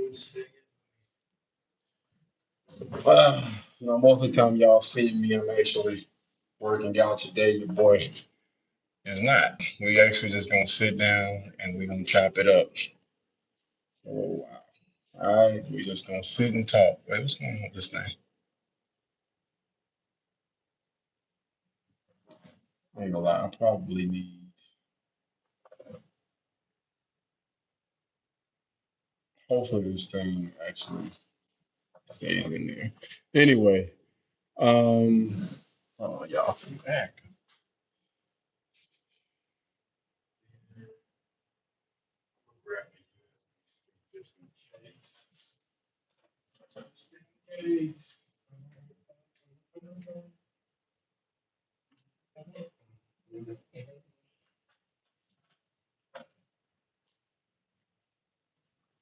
Most of the time y'all see me, I'm actually working out today. Your boy is not. We actually just gonna sit down and we gonna chop it up. Oh wow. Alright, we just gonna sit and talk. Wait, what's going on with this thing? I ain't gonna lie, I probably need hopefully this thing actually stays in there. Anyway, um oh y'all come back. Grab me just in case. Just in case.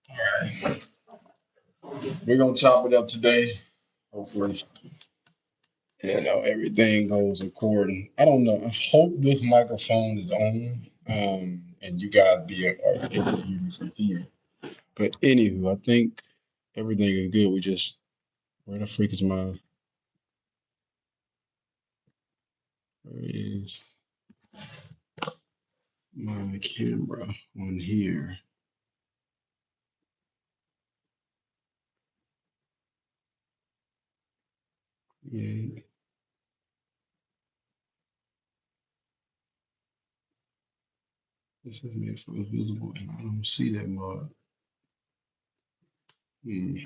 Alright. We're gonna chop it up today. Hopefully, everything goes according. I don't know. I hope this microphone is on, and you guys are able to hear me from here. But anywho, I think everything is good. We just where the freak is where is my camera on here? Yeah, this is makes it visible, and I don't see that mug. Hmm.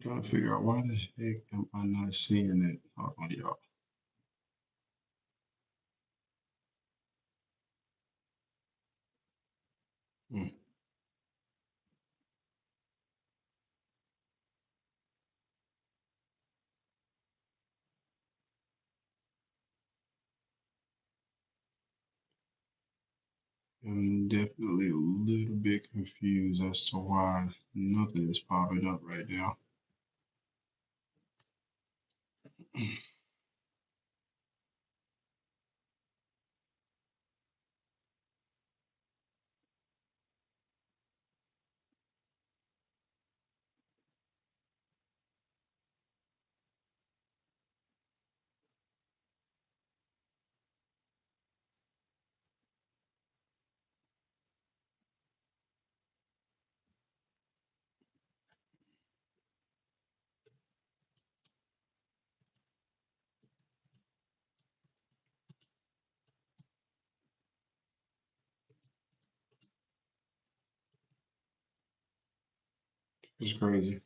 Trying to figure out why the heck am I not seeing it? Hold on, y'all. Hmm. I'm definitely a little bit confused as to why nothing is popping up right now. It's crazy.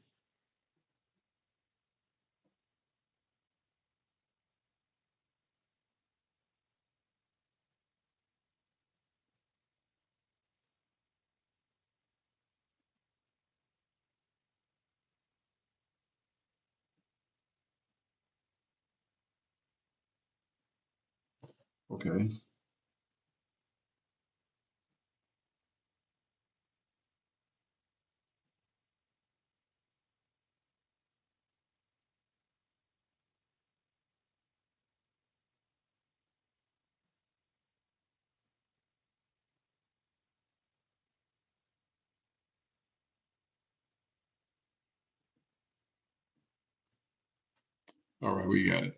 Okay. All right, we got it.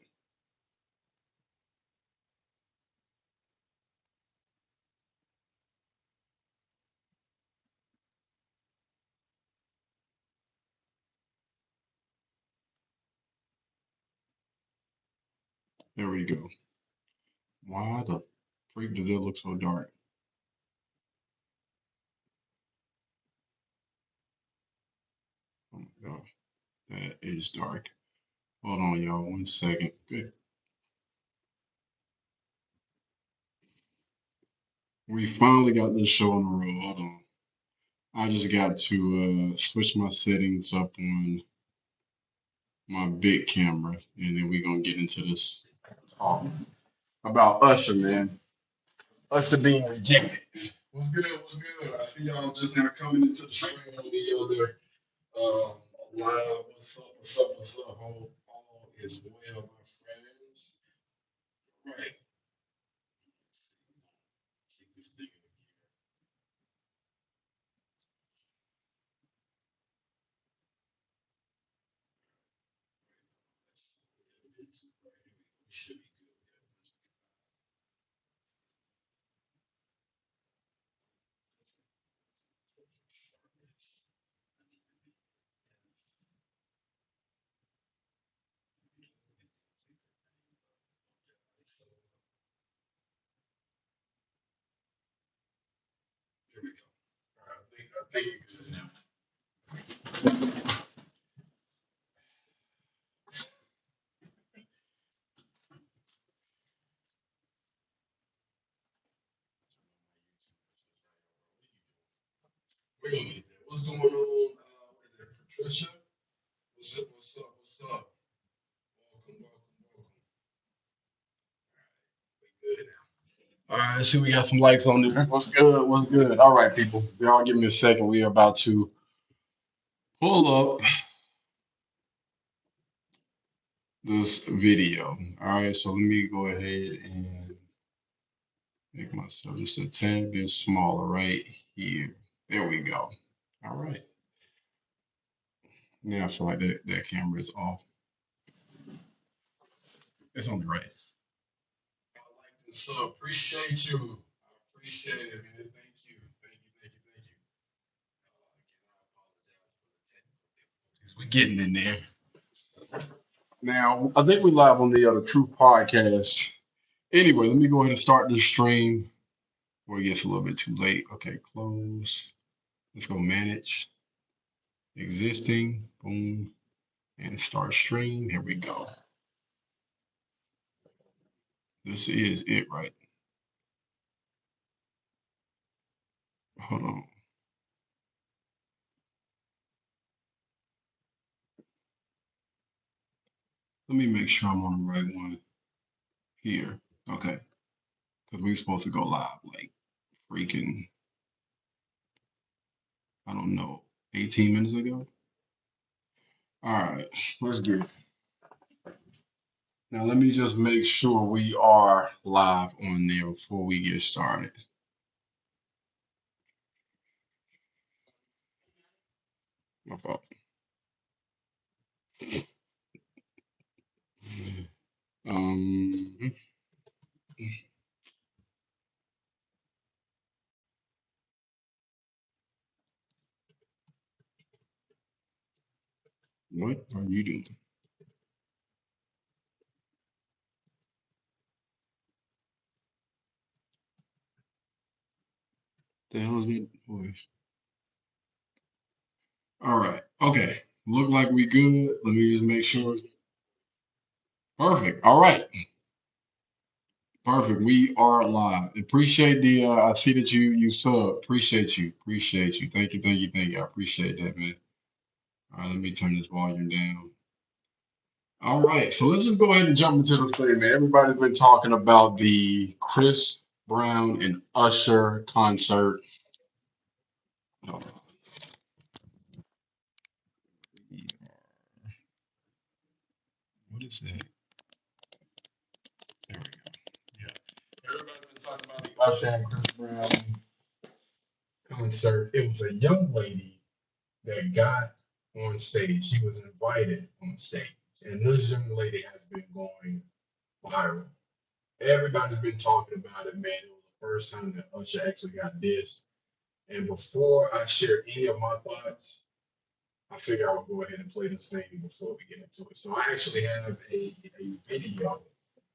There we go. Why the freak does it look so dark? Oh my god, that is dark. Hold on, y'all. 1 second. Good. We finally got this show on the road. Hold on. I just got to switch my settings up on my big camera, and then we're gonna get into this talk about Usher, man. Usher being rejected. What's good? What's good? I see y'all just now coming into the stream on the other live. What's up? What's up? What's up? Hope all is well, my friends. Right. Keep this thing in gear. We should be good. Here we go. All right, I think we're good now. We're gonna get there. What's going on? What is it, Patricia? What's up? What's up? What's up? Welcome, welcome, welcome. We good now. All right, let's see. We got some likes on there. What's good? What's good? All right, people. Y'all give me a second. We are about to pull up this video. All right, so let me go ahead and make myself just a tad bit smaller right here. There we go. All right. Yeah, I feel like that camera is off. It's on the right. I like this. So appreciate you. I appreciate it, man. Thank you. Thank you. Thank you. Thank you. Again, I apologize for the technical difficulties. We're getting in there. Now, I think we live on the Truthh Podcast. Anyway, let me go ahead and start this stream before it gets a little bit too late. Okay, close. Let's go manage existing. Boom. And start stream. Here we go. This is it, right? Hold on. Let me make sure I'm on the right one here. Okay. Because we are supposed to go live like freaking, I don't know, 18 minutes ago. All right. Let's get it. Now, let me just make sure we are live on there before we get started. My fault. Um, what are you doing? The hell is that voice? All right. Okay. Look like we good. Let me just make sure. Perfect. All right. Perfect. We are live. Appreciate the I see that you sub. Appreciate you. Appreciate you. Thank you. Thank you. Thank you. I appreciate that, man. All right, let me turn this volume down. All right, so let's just go ahead and jump into this thing, man. Everybody's been talking about the Chris Brown and Usher concert. Oh, what is that? There we go. Yeah. Everybody's been talking about the Usher and Chris Brown concert. It was a young lady that got on stage. She was invited on stage. And this young lady has been going viral. Everybody's been talking about it, man. It was the first time that Usher actually got dissed. And before I share any of my thoughts, I figure I would go ahead and play this thing before we get into it. So I actually have a video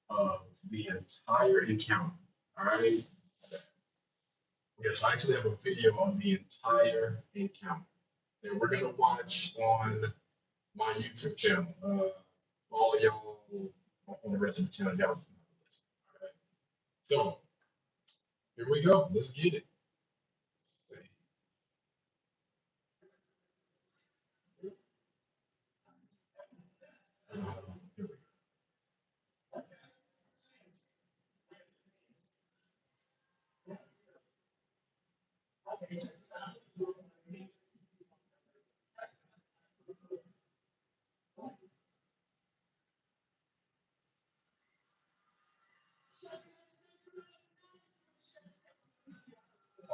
of the entire encounter. All right. Yes, I actually have a video of the entire encounter that we're gonna watch on my YouTube channel. All of y'all on the rest of the channel, y'all. All right. So here we go. Let's get it. Here we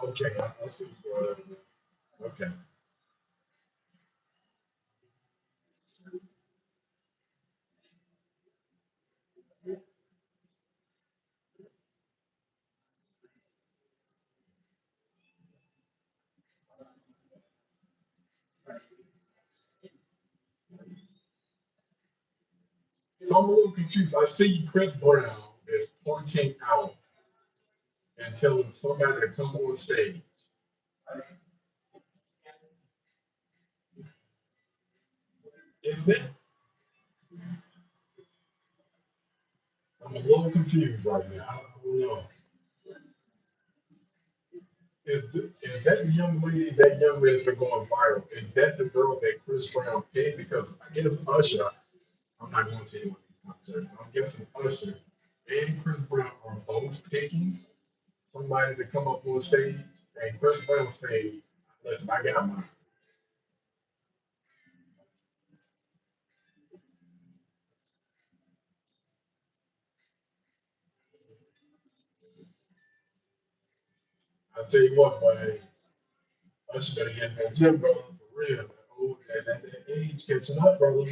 Okay, I see. Okay. So I'm a little confused. I see Chris Brown is pointing out and telling somebody to come on stage. Is that? I'm a little confused right now. I don't know. Is that the young lady, that young lady's been going viral? Is that the girl that Chris Brown picked? Because I guess Usher, I'm not going to any of these concerts. I'm guessing Usher and Chris Brown are both picking somebody to come up on stage, and Chris Brown say, "Listen, I got mine." I tell you what, boy, Usher better get in that gym, brother, for real. Oh, that age catching up, brother. In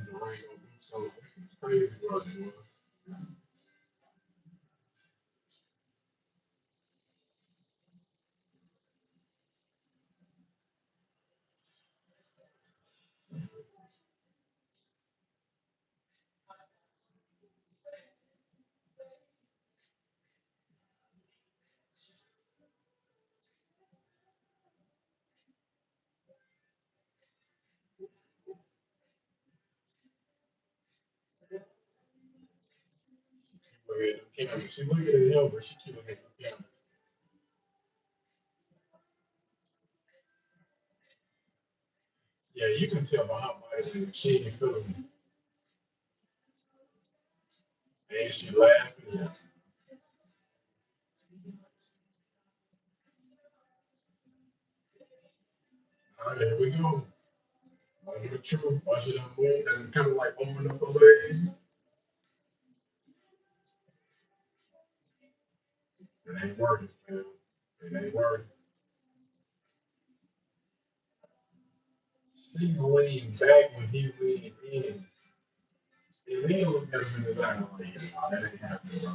the ring, so this is crazy, brother. Look at the camera. She looking at him, but she keep looking at the camera. Yeah, you can tell by her body language. She ain't feeling it. And she laughing. Yeah. All right, here we go. Moment of truth. Watch it move and kind of like open up her legs. It ain't working, man. It ain't working. She leaned back when he leaned in. And he looked at him in his eye like, nah, that ain't happening, bro.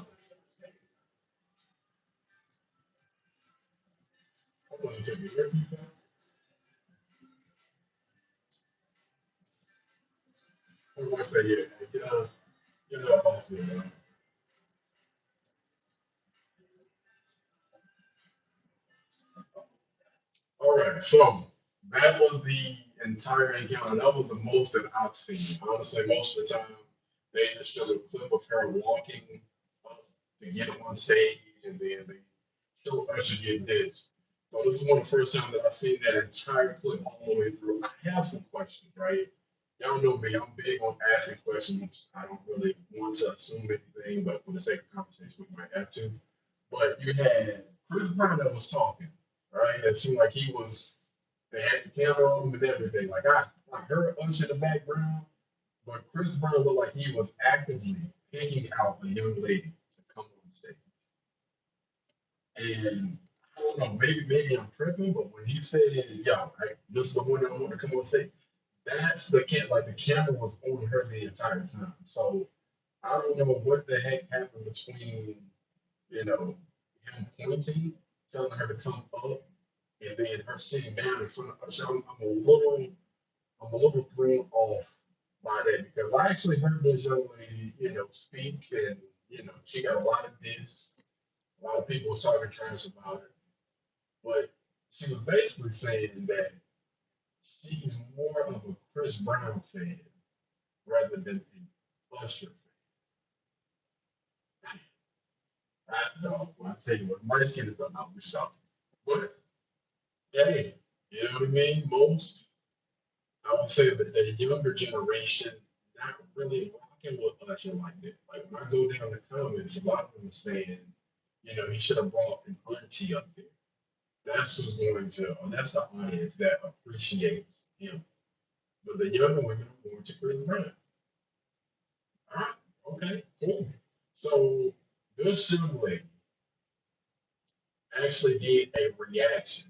I'm gonna take your earpiece out. I'm gonna say, yeah, get up off there, man. All right, so that was the entire encounter. That was the most that I've seen. Honestly, most of the time, they just show a clip of her walking up to get on stage, and then they show Usher get this. So this is one of the first times that I've seen that entire clip all the way through. I have some questions, right? Y'all know me. I'm big on asking questions. I don't really want to assume anything, but for the sake of conversation, we might have to. But you had Chris Brown that was talking, right? It seemed like he was, they had the camera on him and everything. I heard Usher in the background, but Chris Brown looked like he was actively picking out a young lady to come on stage. And I don't know, maybe I'm tripping, but when he said, "Yo, this is the one that I want to come on stage," that's the like the camera was on her the entire time. So I don't know what the heck happened between you know him pointing, telling her to come up, and then her sitting down in front of us. I'm a little thrown off by that because I actually heard this young lady, speak, and she got a lot of this. A lot of people was talking trash about her, but she was basically saying that she's more of a Chris Brown fan rather than an Usher fan. I know. I tell you what, my skin is done out with something. But hey, you know what I mean? I would say that the younger generation not really rocking with Usher like that. Like when I go down the comments, a lot of them are saying, he should have brought an auntie up there. That's who's going to, or that's the audience that appreciates him. but the younger women are going to Chris Brown. All right, okay, cool. So this young lady actually did a reaction.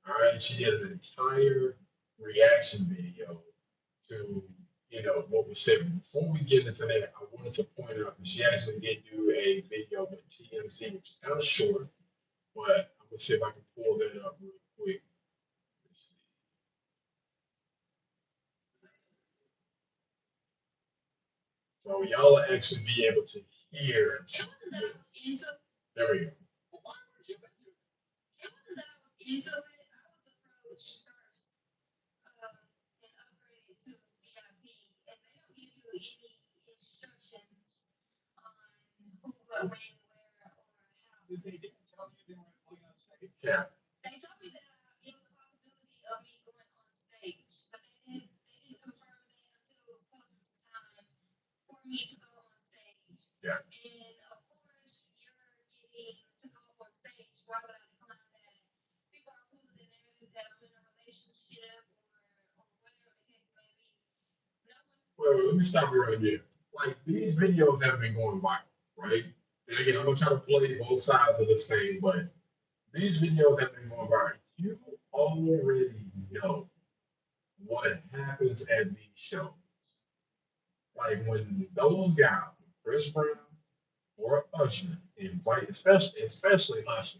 All right, she did an entire reaction video to what was said. Before we get into that, I wanted to point out that she actually did do a video with TMZ, which is kind of short, but I'm gonna see if I can pull that up real quick. Let's see. So y'all will actually be able to hear. It wasn't that I was into. There we go. Well, why weren't you into it? It wasn't that I was into it. I was approached first and upgraded to VIP, and they don't give you any instructions on who, what, when, where, or how. They didn't tell you they were going on stage. Yeah. They told me that it was a possibility of me going on stage, but they didn't confirm that until it was closer to time for me to go on stage. Yeah. And of course, you're getting to go up on stage. Why would I decline that? People are pulling the narrative that I'm in a relationship or whatever the case may be. No one. Well, let me stop you right there. Like these videos have been going viral, right? And again, I'm gonna try to play both sides of this thing, but these videos have been going viral. You already know what happens at these shows. Like when those guys, Chris Brown or Usher, invite, especially Usher,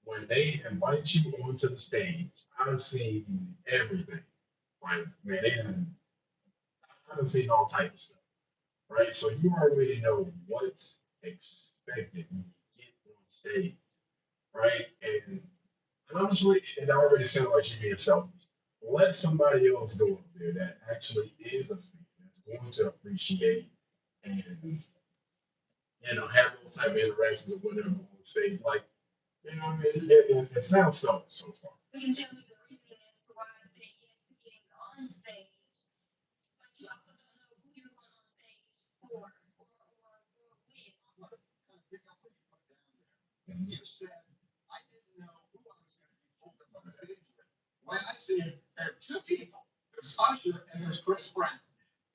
when they invite you onto the stage, I've seen everything. Like man, I've seen all types of stuff, right? So you already know what's expected when you get on stage, right? And honestly, it already sounds like you're being selfish. Let somebody else go up there that actually is a fan that's going to appreciate and have those type of interactions or whatever on stage. Like, what I mean? It sounds selfish so far. You can tell me the reasoning as to why I said yes to getting on stage, but you also don't know who you're going on stage for or with. And you said, I didn't know who I was going to be pulled up on stage with. When I said, there are two people, there's Usher and there's Chris Brown.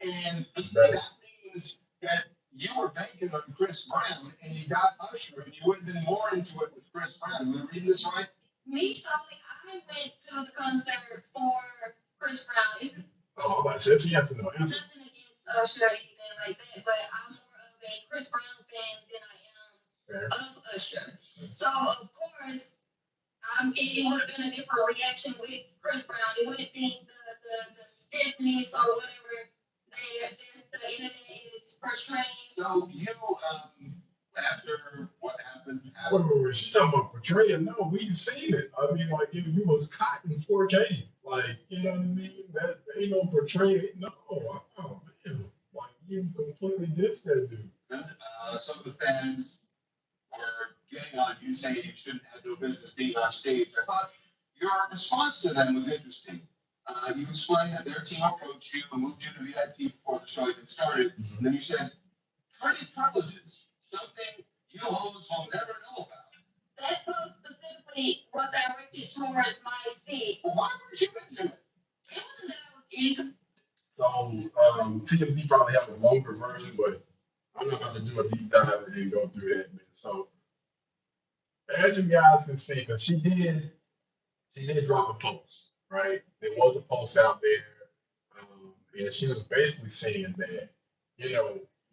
And that means that you were banking on Chris Brown and you got Usher and you would have been more into it with Chris Brown. Am I reading this right? Me, totally. I went to the concert for Chris Brown. Isn't Oh, I'm about to say, you have to know. Answer. Nothing against Usher or anything like that, but I'm more of a Chris Brown fan than I am of Usher. So, of course, it would have been a different reaction with Chris Brown. It wouldn't be the stiffness or whatever the internet is portraying. So you after what happened? Wait, she's talking about portraying? No, we've seen it. I mean, like you was caught in 4K. Like, you know what I mean? That ain't no portraying. No, oh man, like you completely dissed that dude. Some of the fans were getting on you saying you shouldn't have no business being on stage. I thought your response to them was interesting. You explained that their team approached you and moved you to VIP before the show even started. Mm-hmm. And then you said, pretty privileges, something you hoes will never know about. That post specifically was directed towards my seat. Well, why weren't you into it? It wasn't that I was into. So, TMZ probably has a longer version, but I'm not about to do a deep dive and go through that. Man. So, as you guys can see, because she did drop a post, right? There was a post out there, and she was basically saying that,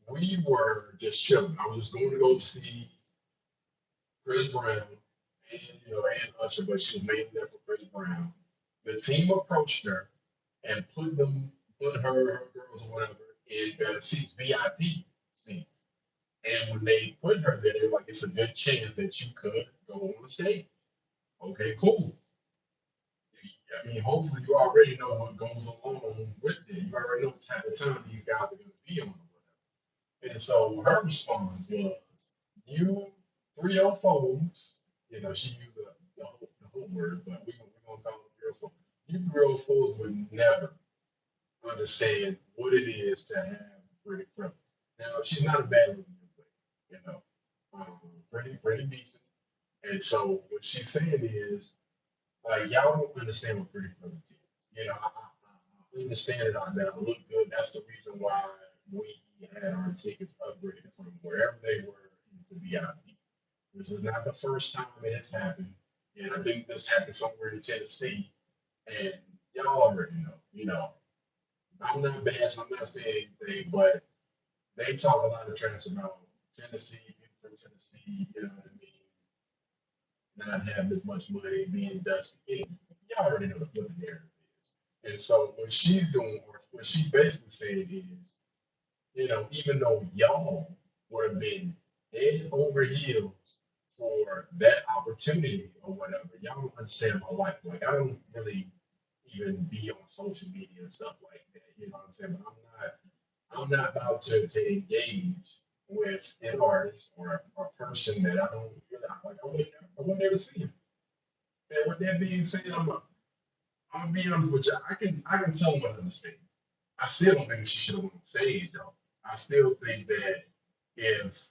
we were just chilling. I was just going to go see Chris Brown and Usher, but she was mainly there for Chris Brown. The team approached her and put her girls or whatever in seats, VIP seats. And when they put her there, they were like, it's a good chance that you could go on stage. Okay, cool. I mean, hopefully you already know what goes along with it. You already know the type of time these guys are going to be on or whatever. And so her response was, you 304s, she used the whole word, but we're going to call it 304. You 304s would never understand what it is to have pretty privilege. Now, she's not a bad looking player, pretty decent. And so what she's saying is, like, y'all don't understand what pretty privilege is. I understand it out there. Look good. That's the reason why we had our tickets upgraded from wherever they were into VIP. This is not the first time it has happened, and I think this happened somewhere in Tennessee. And y'all already know, I'm not bashing, I'm not saying anything, but they talk a lot of trash about Tennessee, people from Tennessee, you know what I mean, not having as much money, being dusty. Y'all already know what the narrative is. And so what she's doing, or what she's basically saying is, even though y'all would have been head over heels for that opportunity or whatever, y'all don't understand my life. Like I don't really even be on social media and stuff like that. You know what I'm saying? But I'm not about to engage with an artist or a person that I don't really like. I would never see him. And with that being said, I'm gonna be honest with you. I can somewhat understand. I still don't think she should have went on stage though. I still think that if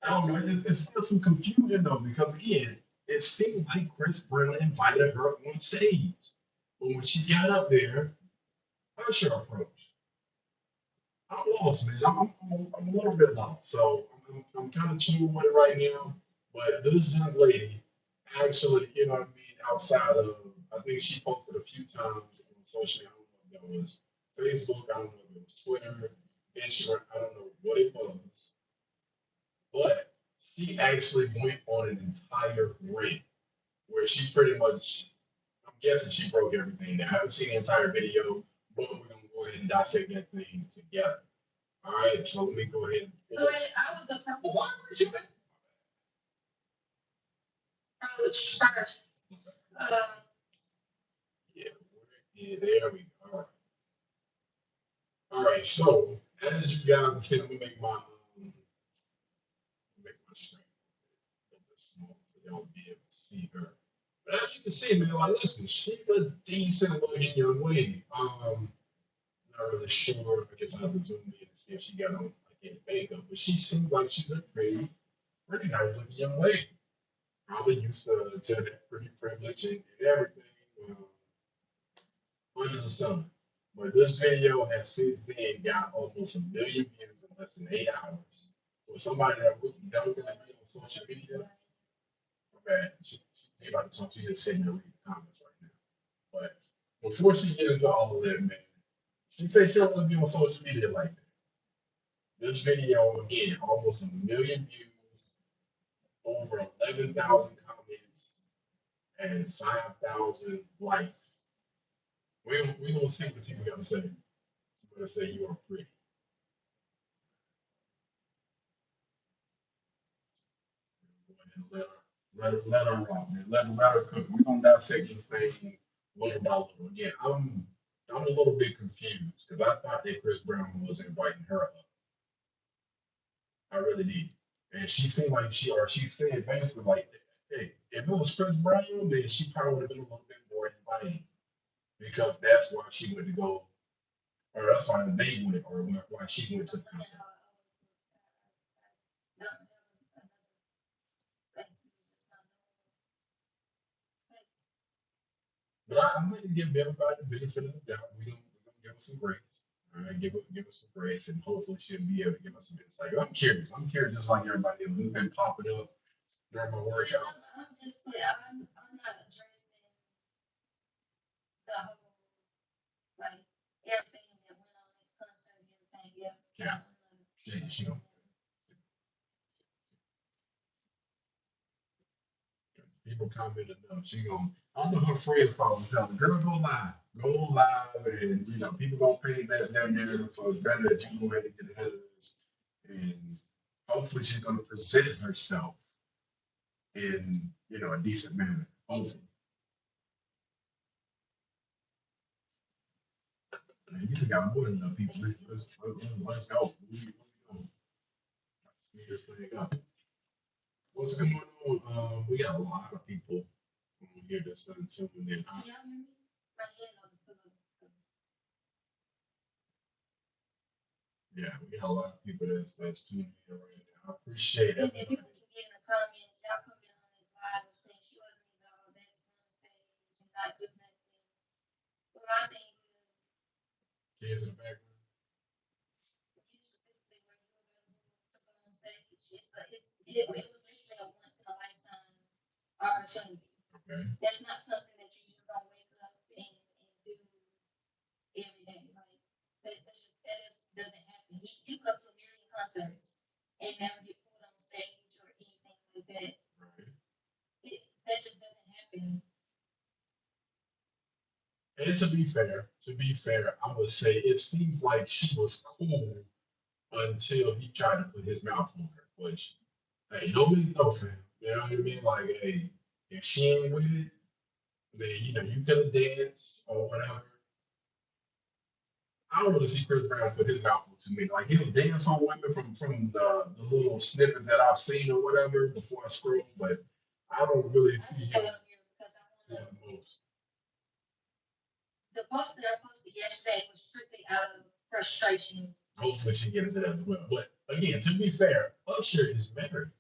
I don't know, it's still some confusion though, because again, it seemed like Chris Brown invited her on stage. But when she got up there, Usher approached. I'm lost, man. I'm a little bit lost. So I'm kind of chilling with it right now. But this young lady, actually, you know what I mean, outside of, I think she posted a few times on social media. I don't know if that was Facebook, I don't know if it was Twitter, Instagram, I don't know what it was. But she actually went on an entire rant where she pretty much, I'm guessing she broke everything down. I haven't seen the entire video, but we're gonna go ahead and dissect that thing together. All right, so let me go ahead and pull it. I was a purple one. Where'd you approach first. Yeah, yeah, there we go. All right, so as you guys can see, I'm gonna make my screen a little bit small so y'all be able to see her. But as you can see, man, like listen, she's a decent looking young lady. Not really sure. I guess I have to zoom in and see if she got on like any makeup, but she seems like she's a pretty nice looking young lady. Probably used to that pretty privilege and everything under the sun. But this video has since then got almost 1 million views in less than 8 hours. For somebody that really don't really be on social media, man, she about to talk to you just sitting there reading the comments right now. But before she gets into all of that, man, she said she don't want to be on social media like that. This video, again, almost 1 million views, over 11,000 comments, and 5,000 likes. We gonna see what people gotta say. She's gonna say you are pretty. Go ahead and let her rock, man. Let her cook. We're gonna dissect this thing little by little. Again, I'm a little bit confused because I thought that Chris Brown was inviting her up. I really did. And she seemed like she said basically like, hey, if it was Chris Brown, then she probably would have been a little bit more inviting because that's why she went to go, or that's why they went, or why she went to the concert. But I'm going to give everybody the benefit of the doubt. We're gonna give us some grace. All right, give us some grace, and hopefully she'll be able to give us some insight. I'm curious. I'm curious just like everybody else. It's been popping up during my workout. I'm not addressing the whole, like, everything that went on in the concert and everything else. Yeah. She don't. People commented, she gonna. I know her friends probably tell her, girl, go live, and people gonna paint that narrative. So it's better that you go ahead and get ahead of this, and hopefully she's gonna present herself in a decent manner. Hopefully, man, you got more than enough people. Let's go. What speed this thing up. What's going on? We got a lot of people on here that's tuned in. Yeah, we got a lot of people that's tuning in right now. I appreciate it. People can get in the comments. Y'all come in on this live and say, "Short me, dog. That's on stage and not do nothing." But my thing kids in the background. You specifically were you available to go on stage? It was literally a once in a lifetime opportunity. Okay. That's not something that you just gonna wake up and do every day. Like that just doesn't happen. You go to a million concerts and never get put on stage or anything like that. Right. That just doesn't happen. And to be fair, I would say it seems like she was cool until he tried to put his mouth on her, which, hey, nobody's no fam. You know what I mean? Like, hey, if she ain't with it, then you could have danced or whatever. I don't want to see Chris Brown put his mouth on too many. Like he'll dance on women from the little snippet that I've seen or whatever before I scroll, but I don't really I see just him say it on here because I doing want to. the most. The post that I posted yesterday was strictly out of frustration. Hopefully she gets into that as well. But again, to be fair, Usher is married.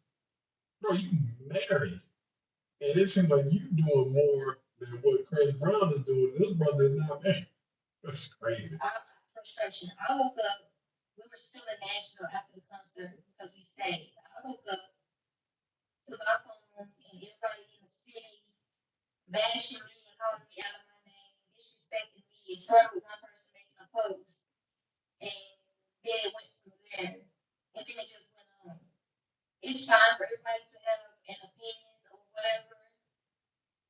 Bro, you married. And it seems like you doing more than what Chris Brown is doing. This brother is not married. That's crazy. Frustration. I woke up. We were still in Nashville after the concert because we stayed. I woke up to my phone and everybody in the city bashing me and calling me out of my name, disrespecting me. It started with one person making a post, and then it went from there, and then it just went on. It's time for everybody to have an opinion or whatever.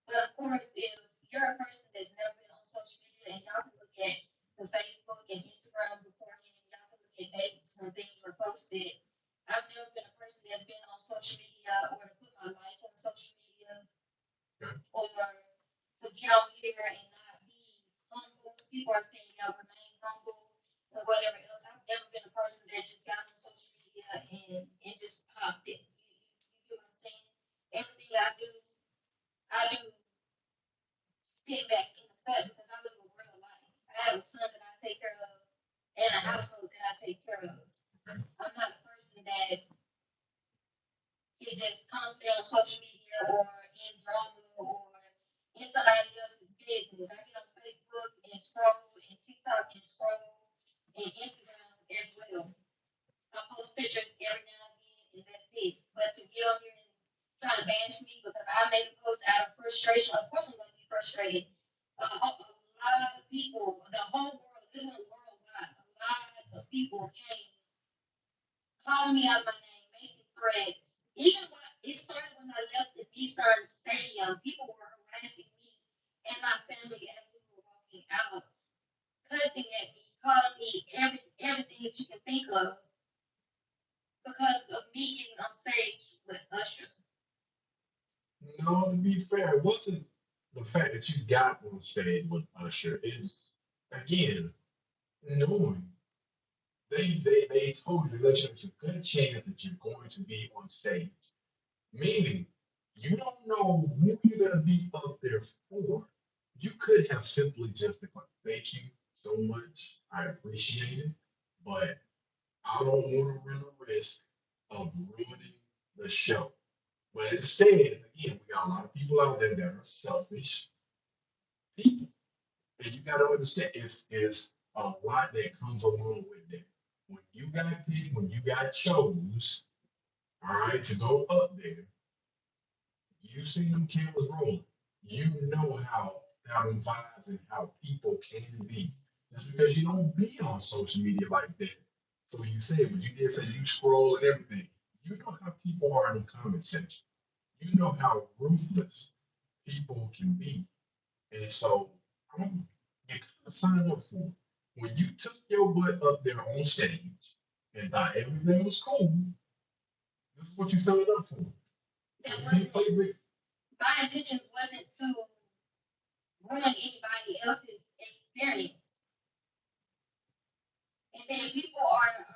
But of course, if you're a person that's never been on social media, and y'all can look at the Facebook and Instagram beforehand, y'all can look at dates when things were posted. I've never been a person that's been on social media or to put my life on social media Okay. or to get on here and not be humble. People are saying y'all remain humble or whatever else. I've never been a person that just got on social media and just popped it. You get what I'm saying? Everything I do sit back in the cut because I live a real life. I have a son that I take care of and a household that I take care of. Okay. I'm not a person that is just constantly on social media or in drama or in somebody else's business. I get on Facebook and scroll and TikTok and scroll and Instagram as well. I post pictures every now and then and that's it. But to get on here and try to bash me because I made a post out of frustration, of course I'm going to be frustrated. A lot of people, the whole world, this is worldwide, a lot of people came calling me out of my name, making threats. Even when it started when I left the Diss'd Stadium, people were harassing me and my family as we were walking out, cussing at me, calling me everything that you can think of because of me getting on stage with Usher. No, to be fair, it wasn't the fact that you got on stage with Usher. Is again knowing they told you that there's a good chance that you're going to be on stage. Meaning, you don't know who you're gonna be up there for. You could have simply just been like, "Thank you so much, I appreciate it, but I don't want to run the risk of ruining the show." But instead, again, we got a lot of people out there that are selfish people, and you got to understand it's a lot that comes along with that. When you got picked, when you got chose, all right, to go up there, you see them cameras rolling. You know how them vibes and how people can be. Just because you don't be on social media like that. So you said, but you did say you scroll and everything. You know how people are in the comment section. You know how ruthless people can be. And so you kind of signed up for it. When you took your butt up there on stage and thought everything was cool, this is what you signed up for. That You wasn't can't play with. my intentions wasn't to ruin anybody else's experience. And then people are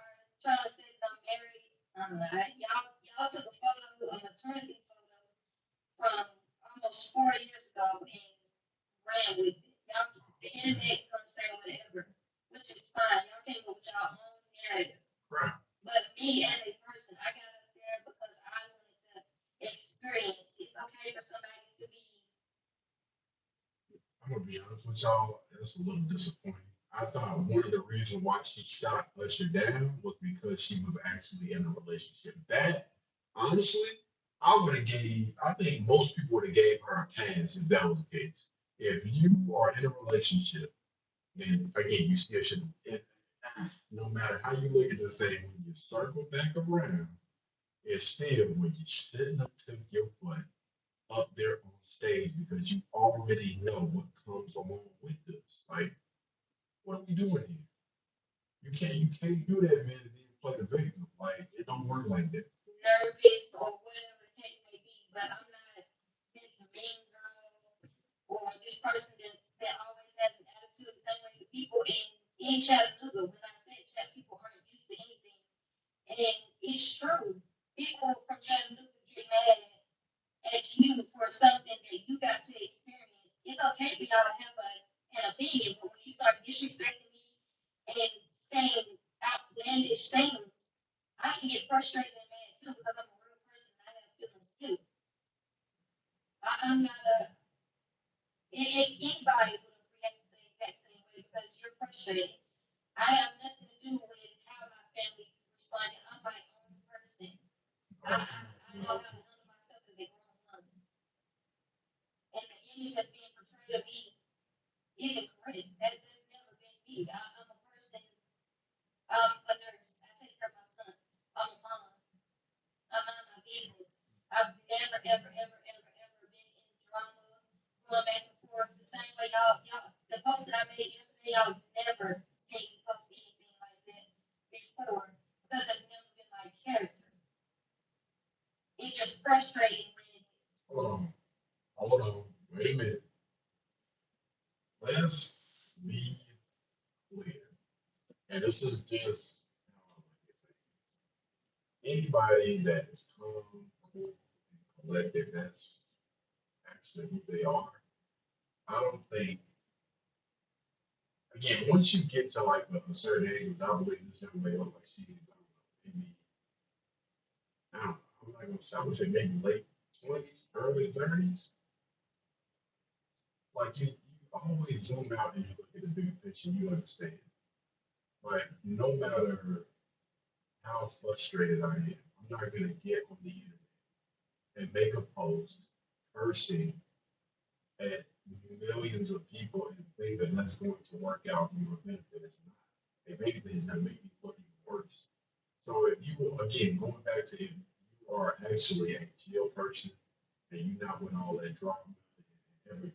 trying to say that I'm married. I'm not. Y'all took a photo, a maternity photo from almost 4 years ago and ran with it. Y'all, the internet is gonna say whatever, which is fine. Y'all came up with y'all own narrative. Right. But me as a person, I got up there because I wanted the experience. It's okay for somebody to be. I'm gonna be honest with y'all, it's a little disappointing. I thought one of the reasons why she shot Usher down was because she was actually in a relationship. That honestly, I think most people would have gave her a pass if that was the case. If you are in a relationship, then again, you still should. No matter how you look at this thing, when you circle back around, it's still when you shouldn't have took your butt up there on stage because you already know what comes along with this. Like, what are we doing here? You can't do that, man, and then play the victim. Like, it don't work like that. Nervous or whatever the case may be, but I'm not this mean girl or this person that always has an attitude the same way the people in Chattanooga. When I say chat, people aren't used to anything. And it's true. People from Chattanooga get mad at you for something that you got to experience. It's okay for y'all to have an opinion, but when you start disrespecting me and saying outlandish things, I can get frustrated and mad too because I'm a real person and I have feelings too. I'm not a if anybody would have reacted the exact same way because you're frustrated. I have nothing to do with how my family responded. I'm my own person. I know how to handle myself as a grown woman. And the image that's being portrayed of me isn't correct. That's never been me. I'm a person. I'm a nurse. I take care of my son. I'm a mom. I mind my business. I've never, ever, ever, ever, ever been in drama, going back and forth the same way the post that I made yesterday, y'all never seen me post anything like that before because that's never been my character. It's just frustrating when. Hold on. Wait a minute. Let's be clear. And this is just anybody that is calm, cool, and collected, that's actually who they are. I don't think, again, once you get to like a certain age, I believe this young lady look like she is, I don't know, maybe, I don't know, I'm not gonna say, I would say maybe late 20s, early 30s. Like you always zoom out and you look at the big picture, you understand. Like, no matter how frustrated I am, I'm not gonna get on the internet and make a post cursing at millions of people and think that that's going to work out in your benefit. It's not. If anything, that make me look even worse. So if you again going back to if you are actually a chill person and you not with all that drama and everything,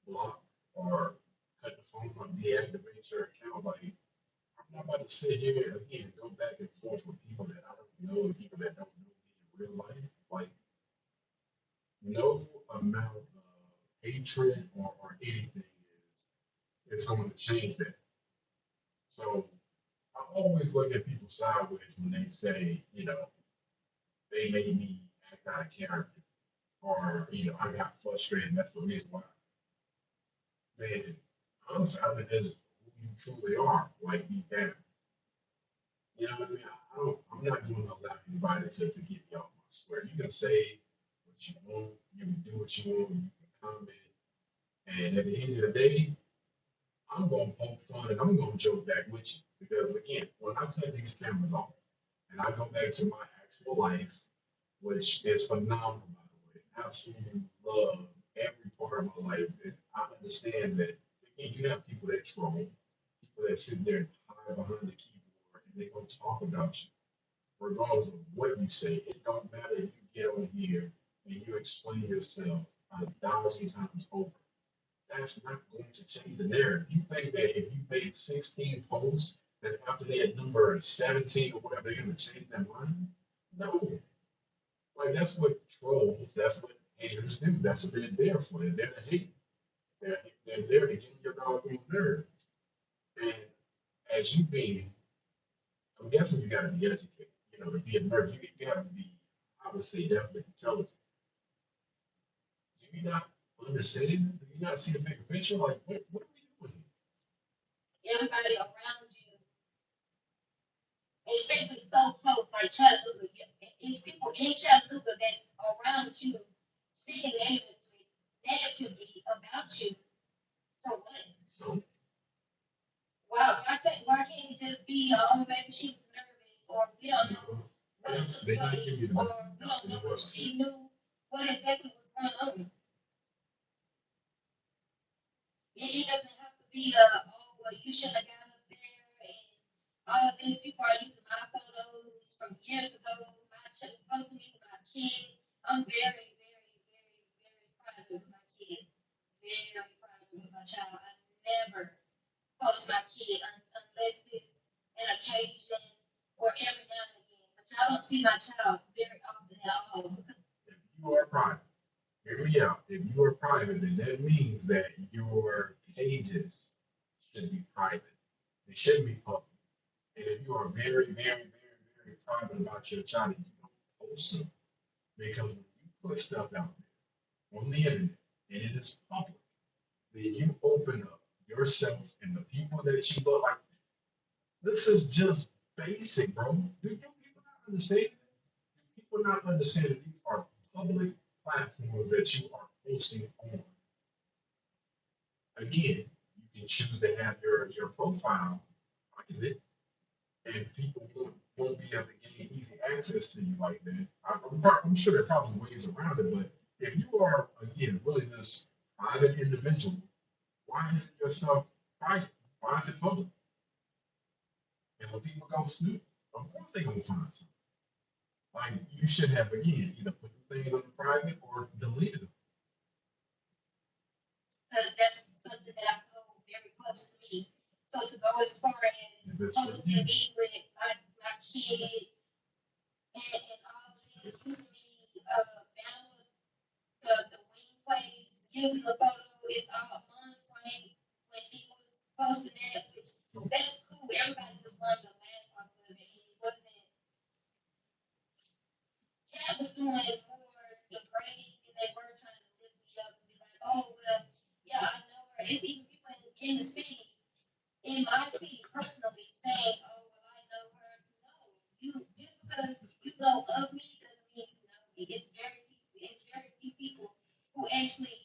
block or cut the phone or deactivate your account. Like, I'm not about to sit here again go back and forth with people that I don't know and people that don't know me in real life. Like, no amount of hatred or anything is going to change that. So I always look at people sideways when they say, they made me act out of character, or I got frustrated. And that's the reason why. Man, honestly, I think that's who you truly are. Like deep down, you know what I mean? I'm not going to allow anybody to get me off my square. You can say what you want, you can do what you want, you can comment, and at the end of the day, I'm gonna poke fun and I'm gonna joke back with you because again, when I cut these cameras off and I go back to my actual life, which is phenomenal by the way, absolutely love every part of my life, and I understand that again, you have people that troll, people that sit there and hide behind the keyboard and they gonna talk about you, regardless of what you say. It don't matter if you get on here and you explain yourself 1,000 times over, that's not going to change the narrative. You think that if you made 16 posts, that after they had number 17 or whatever, they're going to change their mind? No. Like, that's what trolls, that's what haters do. That's what they're there for. They're there to hate. They're there to get on your doggone nerve. And as you being, I'm guessing you got to be educated. To be a nurse, you got to be, I would say, definitely intelligent. Do you not understand? Do you not see the bigger picture? Like, what are we doing here? Everybody around you, especially so close, like Chattanooga, it's people in Chattanooga that's around you speaking negatively about you for what? So Why can't it just be, oh, maybe she was nervous, or we don't know what Yes, took they not give you place, the or benefit of we the doubt. don't You know know if what? she knew what exactly was going on. It doesn't have to be oh, well, you should have got up there and all of these people are using my photos from years ago, my posting me with my kid. I'm very, very, very, very proud of my kid. Very proud of my child. I never post my kid unless it's an occasion or every now and again. But y'all don't see my child very often at all. If you are private, hear me out. If you are private, then that means that your pages should be private. They shouldn't be public. And if you are very, very, very, very private about your child, you don't post them because when you put stuff out there on the internet and it is public, then you open up yourself and the people that you look like. This is just basic, bro. Do people not understand it? Do people not understand that these are public platforms that you are posting on? Again, you can choose to have your profile private, and people won't be able to gain easy access to you like that. I'm sure there are probably ways around it, but if you are, again, really this private individual, why is it yourself private? Why is it public? And when people go snoop, of course they're gonna find something. Like you should have again either put the things on the private or deleted them. Because that's something that I hold very close to me. So to go as far If as it's for posting you, me with my kid and all of this, using me download the wing place, using the photo, it's all on frame when he was posting that, which that's cool. Everybody just wanted to laugh off of it. And it wasn't, Cat was doing more degrading and they were trying to lift me up and be like, oh, well, yeah, I know her. It's even people in the city, in my city personally, saying, oh, well, I know her. No, you just because you know of me doesn't mean you know me. It's very few people who actually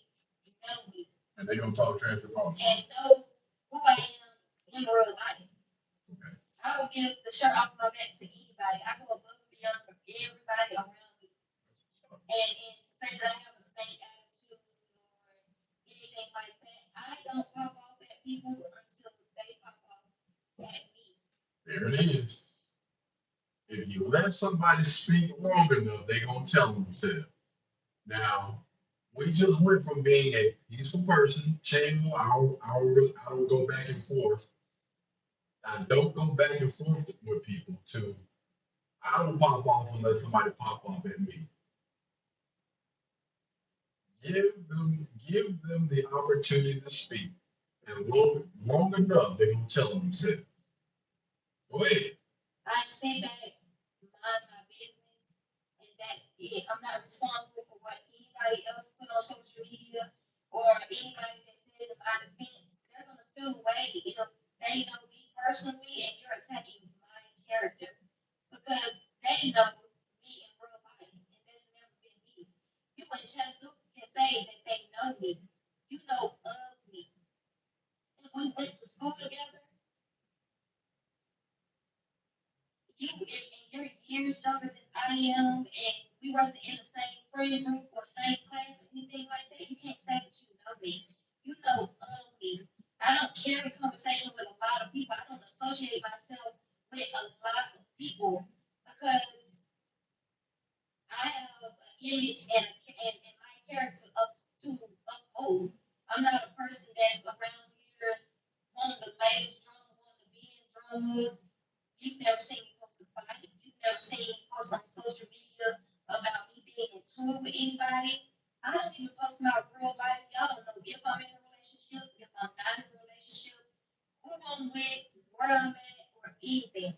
know me and they're gonna talk trash about you. and know who I am in real life. Okay. I will give the shirt off my back to anybody. I go above and beyond for everybody around me. And to say that I have a stank attitude or anything like that, I don't pop off at people until they pop off at me. There it is. If you let somebody speak long enough, they're gonna tell themselves. Now, we just went from being a peaceful person, chill, I don't go back and forth. I don't go back and forth with people to I don't pop off unless somebody pop off at me. Give them the opportunity to speak. And long enough, they're gonna tell themselves. Go ahead. I stay back, mind my business, and that's it. I'm not responsible for what anybody else put on social media or anybody that says in my defense. They're gonna feel away if they know me personally and you're attacking my character because they know me in real life, and that's never been me. You and Chattanooga can say that they know me. You know of me. If we went to school together, and you're years younger than I am, and we wasn't in the same friend group or same class or anything like that, you can't say that you know me. You know of me. I don't carry conversation with a lot of people. I don't associate myself with a lot of people because I have an image and my character up to uphold. I'm not a person that's around here one of the latest drama, one of the being drama. You've never seen me post a fight. You've never seen me post on social media about me being in tour with anybody. I don't even post my real life. Y'all don't know if I'm in a relationship, if I'm not in a relationship, who I'm with, where I'm at, or anything.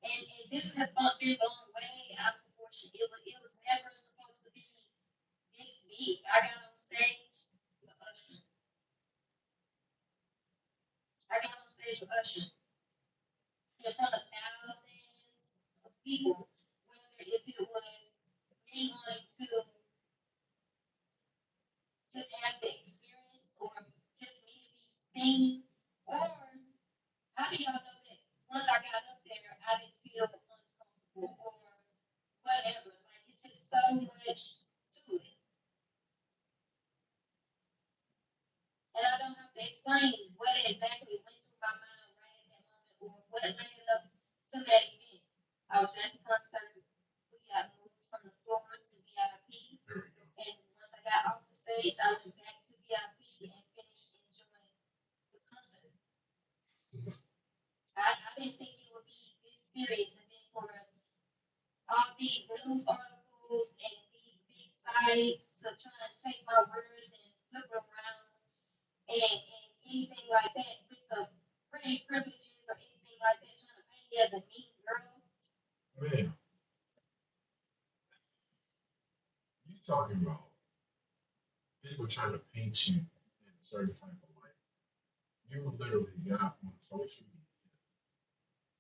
And this has been blown way out of proportion. It was never supposed to be this big. I got on stage with Usher. I got on stage with Usher in front of thousands of people, whether if it was me wanting to just have the experience or just me to be seen? Or how do y'all know that once I got up there, I didn't feel uncomfortable or whatever? Like, it's just so much to it. And I don't have to explain what exactly went through my mind right at that moment or what led up to that event. I was at the concert. We got moved from the floor to VIP. There we go. And once I got off the stage, I went back to VIP and finished enjoying the concert. I didn't think it would be this serious. And then for all these news articles and these big sites to try and take my words and flip them around and anything like that with the pretty privileges or anything like that, trying to paint me as a mean girl. Man, you talking about people trying to paint you in a certain type of light. You literally got on social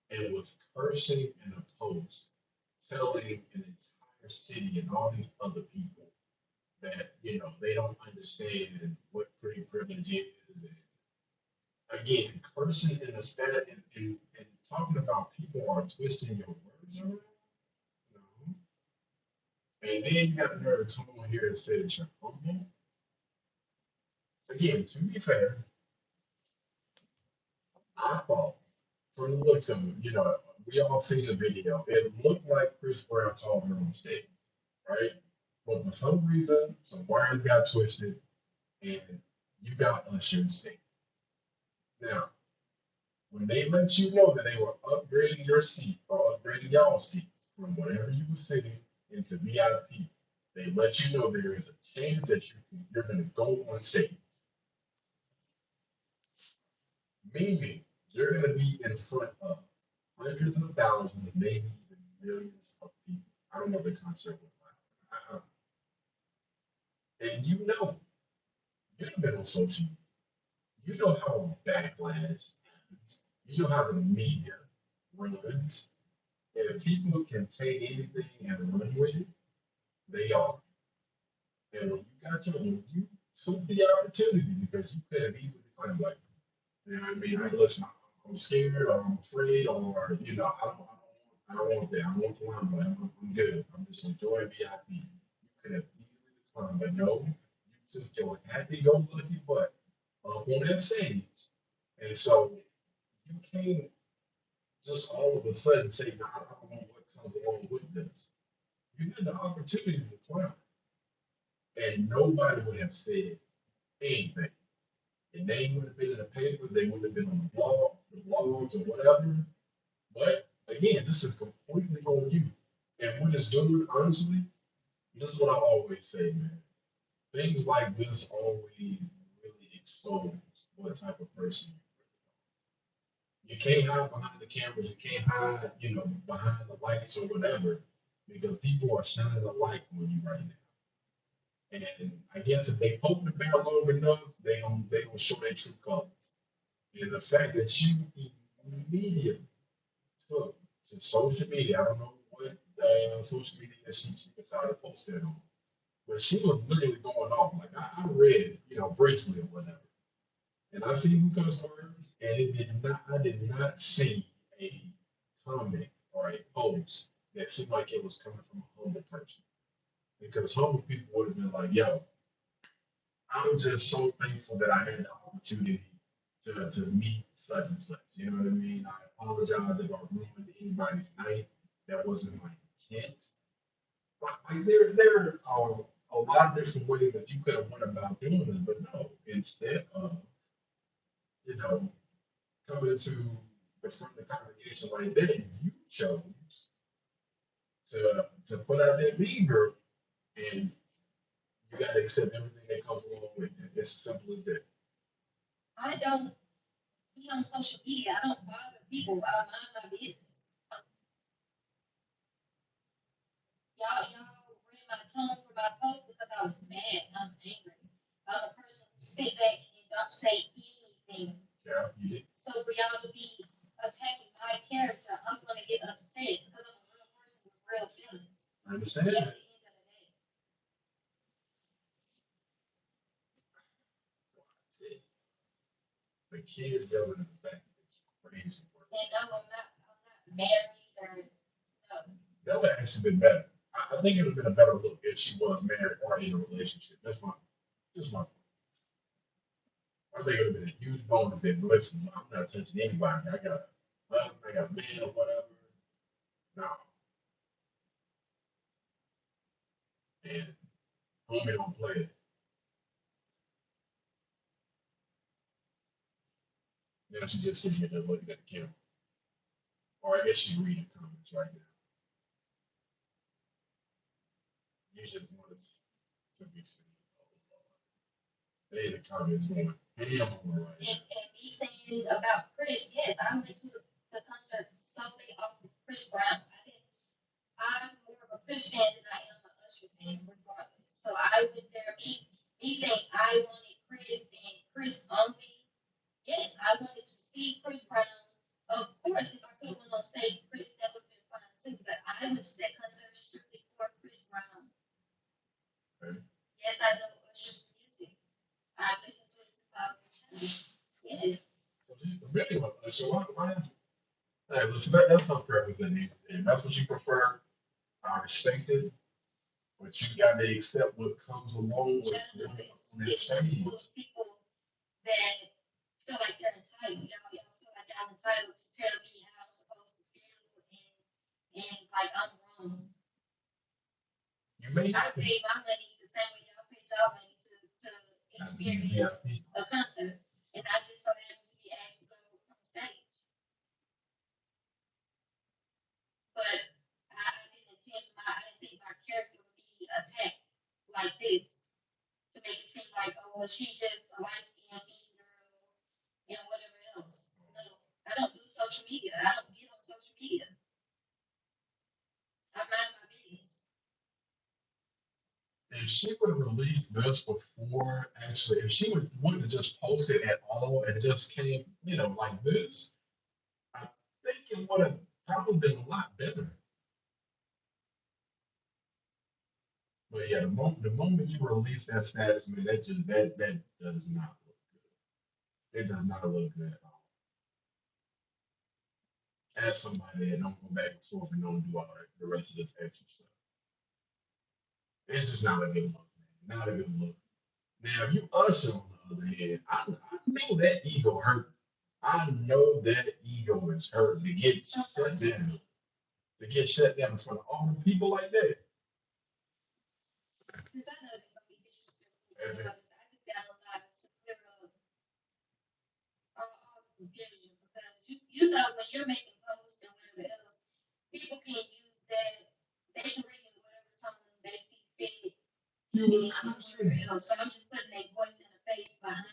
media and was cursing in a post, telling an entire city and all these other people that they don't understand what pretty privilege is. And again, cursing in a stat and talking about people are twisting your words around. No. And then you have the nerve to come on here and say that you're humble. Again, to be fair, I thought from the looks of it, we all seen the video. It looked like Chris Brown called her on stage, right? But for some reason, some wires got twisted and you got Usher in stage. Now, when they let you know that they were upgrading your seat or upgrading y'all's seat from whatever you were sitting into VIP, they let you know there is a chance that you're going to go on stage. Meaning, you're going to be in front of hundreds of thousands, maybe even millions of people. I don't know the concert was like. And you've been on social media. You know how backlash happens. You know how the media runs. If people can take anything and run with it, they are. And when you took the opportunity, because you could have easily claimed like, I mean, listen, I'm scared or I'm afraid or I don't want that. I don't want the limelight. I'm good. I'm just enjoying VIP. You could have easily declined, but no, you took your happy-go-lucky butt up on that stage, and so you can't just all of a sudden say, "No, I don't know what comes along with this." You had the opportunity to decline, and nobody would have said anything. The name would have been in the paper. They would have been on the blogs or whatever. But again, this is completely on you. And what it's doing, honestly, this is what I always say, man. Things like this always really expose what type of person you can't hide behind the cameras. You can't hide, behind the lights or whatever, because people are shining a light on you right now. And I guess if they poke the bear long enough, they gonna show their true colors. And the fact that you immediately took to social media, I don't know what social media she decided to post that on, but she was literally going off. Like I read, briefly or whatever, and I see who cuss words, and I did not see a comment or a post that seemed like it was coming from a humble person. Because humble people would have been like, yo, I'm just so thankful that I had the opportunity to meet such and such. You know what I mean? I apologize if I ruined anybody's night. That wasn't my intent. Like there are a lot of different ways that you could have went about doing this, but no, instead of, you know, coming to the front of the congregation like that, you chose to put out that mean girl and you gotta accept everything that comes along with it. It's as simple as that. I don't be on social media. I don't bother people. I mind my business. Y'all read my tone for my post because I was mad. I'm angry. I'm a person who sit back and don't say anything. Yeah, you did. So for y'all to be attacking my character, I'm gonna get upset because I'm a real person with real feelings. I understand At the that. end of the day. The kids yelling in the back is crazy. And no, I'm not married or no. That would have actually been better. I think it would have been a better look if she was married or in a relationship. That's my point. I think it would have been a huge bonus if, listen, I'm not touching anybody. I got a husband, I got a man or whatever. No. And homie don't play it. Now she's just sitting here looking at the camera. Or I guess she's reading comments right now. You just want us to be seen. They in the comments going, hey, I'm over right now. And me saying about Chris, yes, I went to the concert solely off of Chris Brown. I'm more of a Chris fan than I am an Usher fan, regardless. So I went there, me saying I wanted Chris and Chris only. Yes, I wanted to see Chris Brown. Of course, if I could have went on stage, Chris, that would have been fine too. But I went to that concert strictly for Chris Brown. Okay. Yes, I know Usher's music. I listened to it since I was a child. Yes. Really, so why? Hey, listen, that's her preference, and if that's what you prefer, I respect it. But you got to accept what comes along with Gentlemen, on that it's stage. full of people that feel like they're entitled. Y'all feel like y'all entitled to tell me how I'm supposed to feel and like I'm wrong. You may I not be. paid my money the same way y'all paid y'all money to experience a concert, and I just so happened to be asked to go on stage. But I didn't think my character would be attacked like this to make it seem like, oh, well, she's just a light skinned mean girl and whatever else. No, I don't do social media. I don't get on social media. I mind my business. If she would have released this before, actually, if she wouldn't have just posted at all and just came, like this, I think it would have probably been a lot better. But yeah, the moment you release that status, man, that does not look good. It does not look good at all. As somebody that don't go back and forth and don't do all the rest of this extra stuff. It's just not a good look, man. Not a good look. Now, you Usher on the other hand, I know that ego hurt. I know that ego is hurt to get shut down. To get shut down in front of all the people like that. Since I know they're gonna be disrespectful, I just got a lot to clear up all the confusion because you know when you're making posts and whatever else, people can use that. They can read it in whatever tone they see fit. You And whatever else. So I'm just putting a voice and a face behind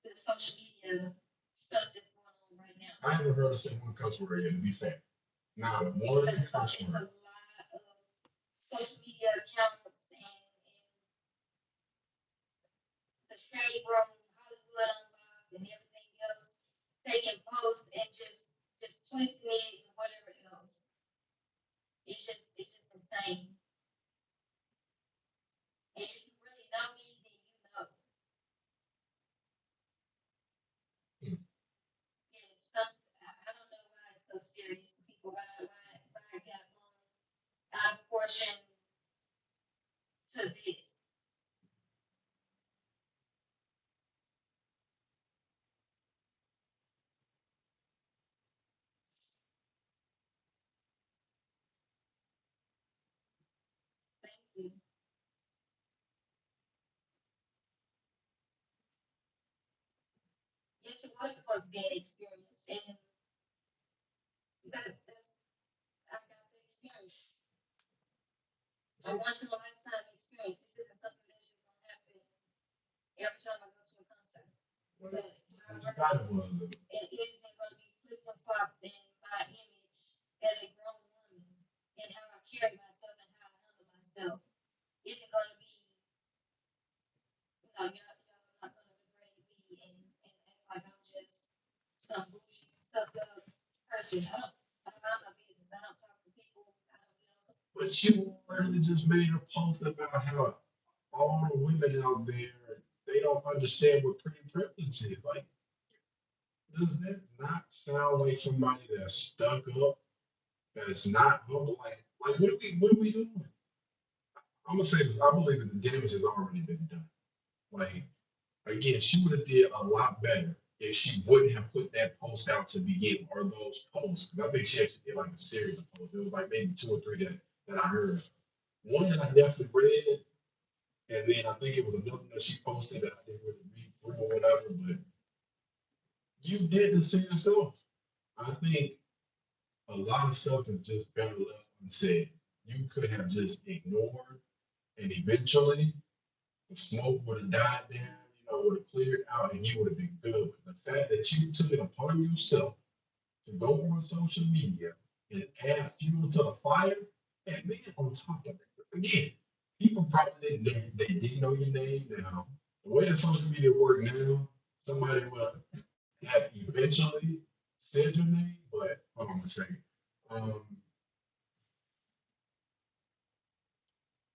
the social media stuff that's going on right now. I haven't heard a single cuss word yet, to be fair. Not one Because cuss it's a word. lot of social media accounts and the shade room, Hollywood Unlocked, and everything else, taking posts and just twisting it and whatever else. It's just insane. And if you really know me, then you know. Yeah, I don't know why it's so serious to people. Why I got out of proportion to this. Thank you. Yes, it was supposed to be an experience, and I got the experience. A once in a lifetime experience. This isn't something that's just gonna happen every time I go to a concert. But it isn't going to be flip and flop in my image as a grown woman and how I carry myself and how I handle myself. Isn't going to be, y'all not going to degrade me and act like I'm just some bougie, stuck up person. I don't mind my business. I don't talk to people. I don't, But you literally just made a post about how all the women out there, they don't understand what pretty privilege is. Like, does that not sound like somebody that's stuck up, that's not humble? Like what are we doing? I'm gonna say this. I believe that the damage has already been done. Like again, she would have did a lot better if she wouldn't have put that post out to begin or those posts. 'Cause I think she actually did like a series of posts. It was like maybe two or three that I heard. One that I definitely read, and then I think it was another that she posted that I didn't really read through or whatever. But you did this to yourself. I think a lot of stuff is just better left unsaid. You could have just ignored, and eventually the smoke would have died down, would have cleared out, and you would have been good. But the fact that you took it upon yourself to go on social media and add fuel to the fire, and then on top of that, again, people probably they didn't know your name. Now, the way that social media work now, somebody will have eventually said your name, but hold on a second. Um,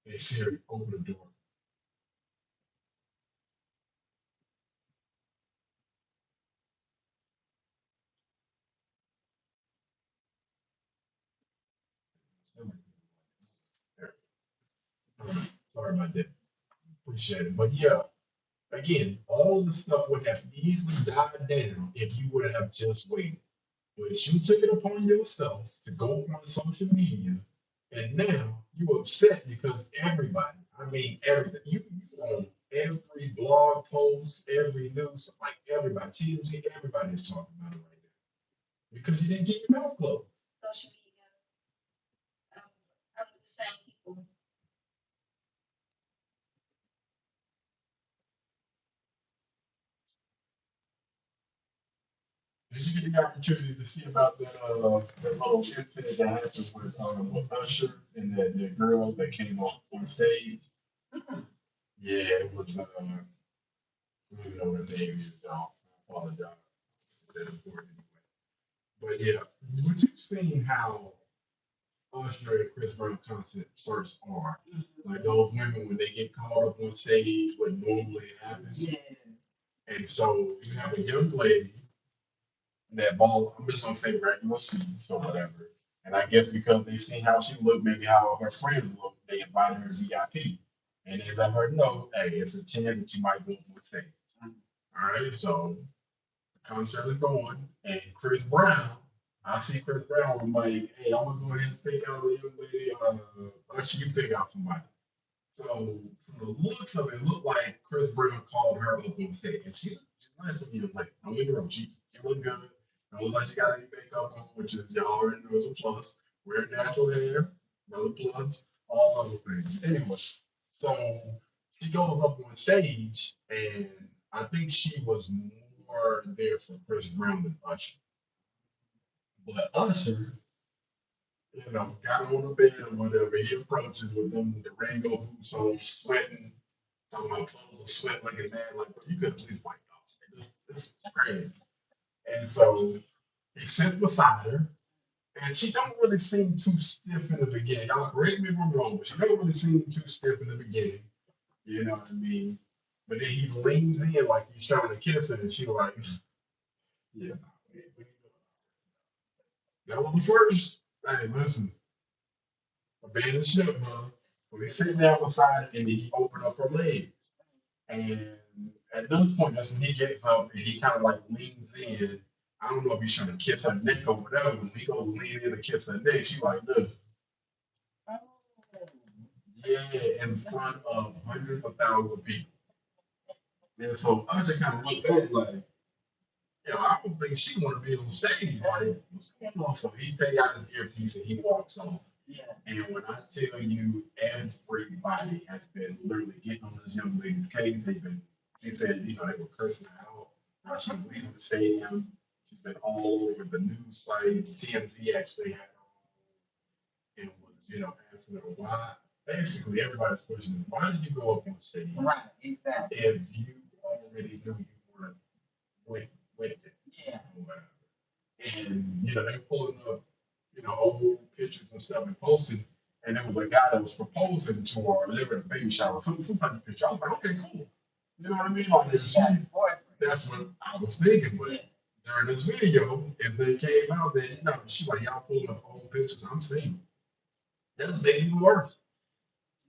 hey Siri, open the door. Sorry about that. Appreciate it. But yeah, again, all the stuff would have easily died down if you would have just waited. But you took it upon yourself to go on social media, and now you upset because everybody, I mean everything, you on every blog post, every news, like everybody, TMZ, everybody is talking about it right now because you didn't keep your mouth closed. Social media. I'm with the same people. Did you get the opportunity to see about that little incident that happened with Usher and the girl that came on stage? Yeah, it was. I don't even know what her name is, y'all. I apologize. That important anyway. But yeah, would you seen how Usher and Chris Brown concert first are? Like those women when they get called up on stage, what normally happens. Yes. And so you have a young lady that ball, I'm just gonna say regular seats or whatever. And I guess because they seen how she looked, maybe how her friends looked, they invited her to VIP. And they let her know, hey, it's a chance that you might go on stage. All right, so the concert is going, and Chris Brown, I see Chris Brown, I'm like, hey, I'm gonna go ahead and pick out a young lady, or should you pick out somebody? So from the looks of it, it looked like Chris Brown called her up on stage, and she's nice with you. Like, don't get me wrong, she look good. Don't look like she got any makeup on, which is y'all already know is a plus. Wear natural hair, another plus, all those things. Anyway, so she goes up on stage, and I think she was more there for Chris Brown than Usher. But Usher, got on the bed or whatever, he approaches with them the rainbow boots on, sweating, talking about puddles of sweat looking mad, like, bro, you could at least wipe off. This is crazy. And so he sits beside her, and she don't really seem too stiff in the beginning. Y'all correct me if I'm wrong, but she don't really seem too stiff in the beginning. You know what I mean? But then he leans in like he's trying to kiss her, and she like, yeah, that was the first. Hey, listen, abandon ship, bro. When they sit down beside her, and then he opened up her legs. And at this point, that's when he gets up and he kind of like leans in. I don't know if he's trying to kiss her neck or whatever. When he goes lean in to kiss her neck, she like, look, Oh. yeah, in front of hundreds of thousands of people. And so Usher kind of looked at it like, I don't think she want to be on stage. Like, what's going on? So he take out his earpiece and he walks off. Yeah. And when I tell you, everybody has been literally getting on this young lady's case. She said, they were cursing her out. Now she's leaving the stadium. She's been all over the news sites. TMZ actually had her on and was, asking her why. Basically, everybody's questioning, why did you go up on stage? Right, exactly. If you already knew you weren't with it. Yeah. Or whatever. And, they're pulling up, old pictures and stuff and posting. And there was a guy that was proposing to her, living a baby shower, some type of picture. I was like, okay, cool. You know what I mean? Like, if She she, got a boyfriend. that's what I was thinking. But Yeah. during this video, if they came out there, you know, she's like, y'all pulling up old pictures, I'm seeing. That'll make it even worse.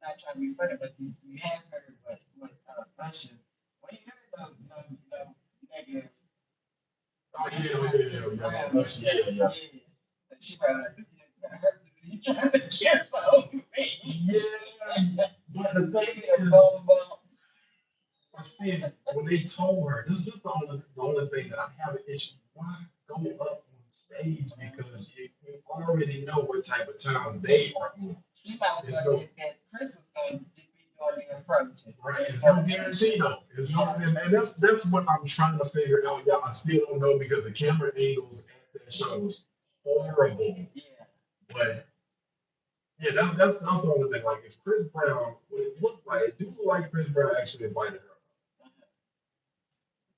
Not trying to be funny, but you have heard what Usher. When you heard no negative. Oh, yeah. So she probably like, this nigga got hurt. He trying to kiss on me. Yeah. But the thing Give me a is, bone bump. I said, when they told her, this is the only thing that I have an issue. Why go up on stage? Because you already know what type of time they are on. He might have thought that Chris was going to be doing the approaching. Right, it's no guarantee though. It's no, and that's what I'm trying to figure out. Y'all, I still don't know because the camera angles at that show was horrible. Yeah. But yeah, that's the only thing. Like if Chris Brown, what it looked like, it do look like Chris Brown actually invited her.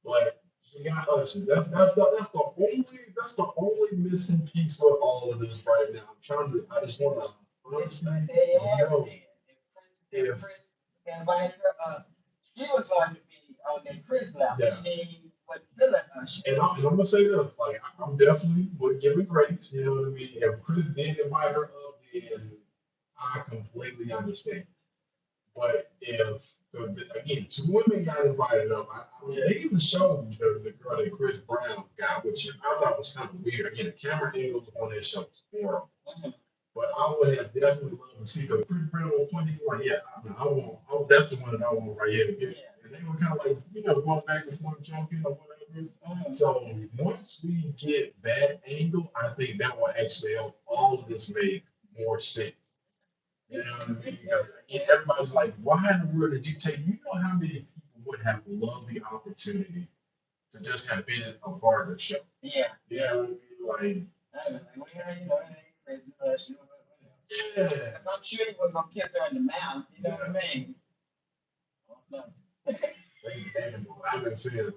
But she got Usher. That's the only missing piece for all of this right now. I just want to honestly know If Chris invited her up, she was going to be on that Chris level. Yeah. She wasn't feeling Usher. And I'm gonna say this, like I'm definitely would give it grace. You know what I mean? If Chris did invite her up, then I completely understand. But if again, two women got invited up, I mean, they even showed the girl that Chris Brown got, which I thought was kind of weird. Again, the camera angles on that show was horrible. But I would have definitely loved to see because Chris Brown was pointing like, yeah, I definitely wanted that one right here. And they were kind of like, going back and forth, joking or whatever. So once we get that angle, I think that will actually help all of this make more sense. You know what I mean? Because again, everybody's like, why in the world did you take? You know how many people would have loved the opportunity to just have been a part of the show? Yeah. You know what I mean? I was like, well, it ain't Chris Usher. Yeah. I'm sure he wasn't going to kiss her in the mouth. You know what I mean? No. I've been seeing,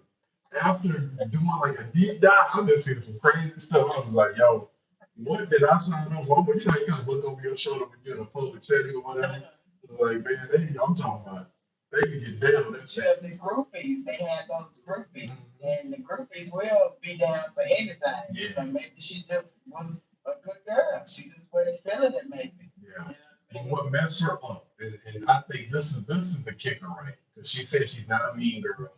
after doing like a deep dive, I've been seeing some crazy stuff. I was like, yo, what did I sign up for? But you kind of look over your shoulder when you're in a public setting or whatever. It's like, man, I'm talking about, they can get down. That's Sure, the groupies, they had those groupies, and the groupies will be down for anything. Yeah. So maybe she just was a good girl. She just wasn't feeling it, maybe. Yeah. But what messed her up, and I think this is the kicker, right? Because she said she's not a mean girl.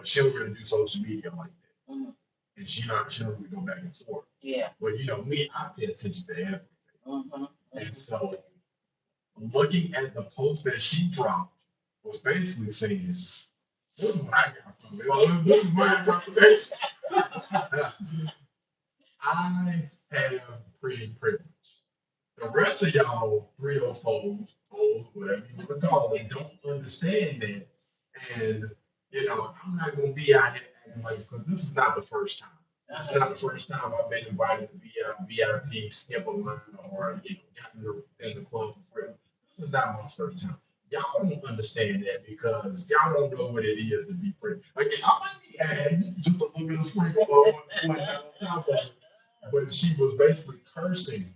She don't really do social media like that. And she don't really go back and forth. Yeah. But me, I pay attention to everything. And so looking at the post that she dropped was basically saying, this is what I got from it. This is my interpretation. I have pretty privilege. The rest of y'all 304s, whatever you want to call it, don't understand that. And, I'm not going to be out here acting like, because this is not the first time. This is not the first time I've been invited to be a VIP, skip a line, or, gotten in the club for free. This is not my first time. Y'all don't understand that because y'all don't know what it is to be pretty. Like, I might be adding just a little bit of sprinkle on top of it. But she was basically cursing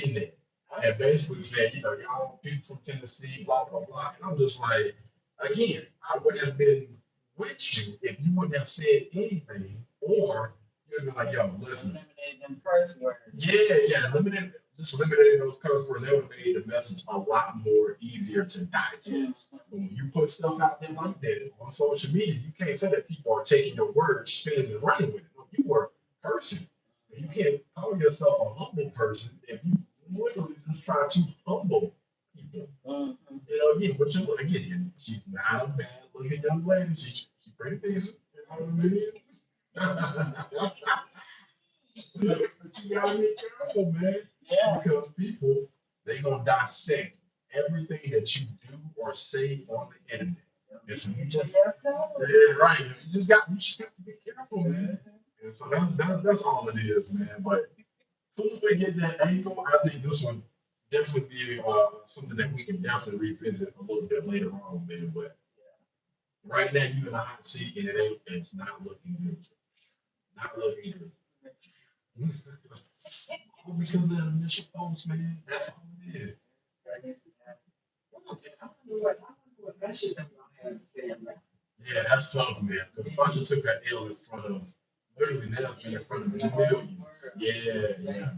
in it and basically said, y'all people from Tennessee, blah, blah, blah. And I'm just like, again, I would have been with you if you wouldn't have said anything, or you'd have been like, yo, listen. Eliminating them curse words. Yeah, eliminating those curse words, that would have made the message a lot more easier to digest. But when you put stuff out there like that on social media, you can't say that people are taking your words, spinning and running with it. No, you were cursing. You can't call yourself a humble person if you literally just try to humble people. Again, but again, she's not a bad looking young lady. She's pretty decent. You know what I mean? But you gotta be careful, man. Yeah. Because people, they gonna dissect everything that you do or say on the internet. And so you just, right. You just got to be careful, man. And so that's all it is, man. But as soon as we get that angle, I think this would definitely be something that we can definitely revisit a little bit later on, man. But right now you're in a hot seat and it's not looking good. Not looking good. All because of that initial post, man. That's all it is. I wonder what Usher gonna have to say about it. that's tough, man. Because Usher took that L in front of literally now it's been in front of millions. Yeah.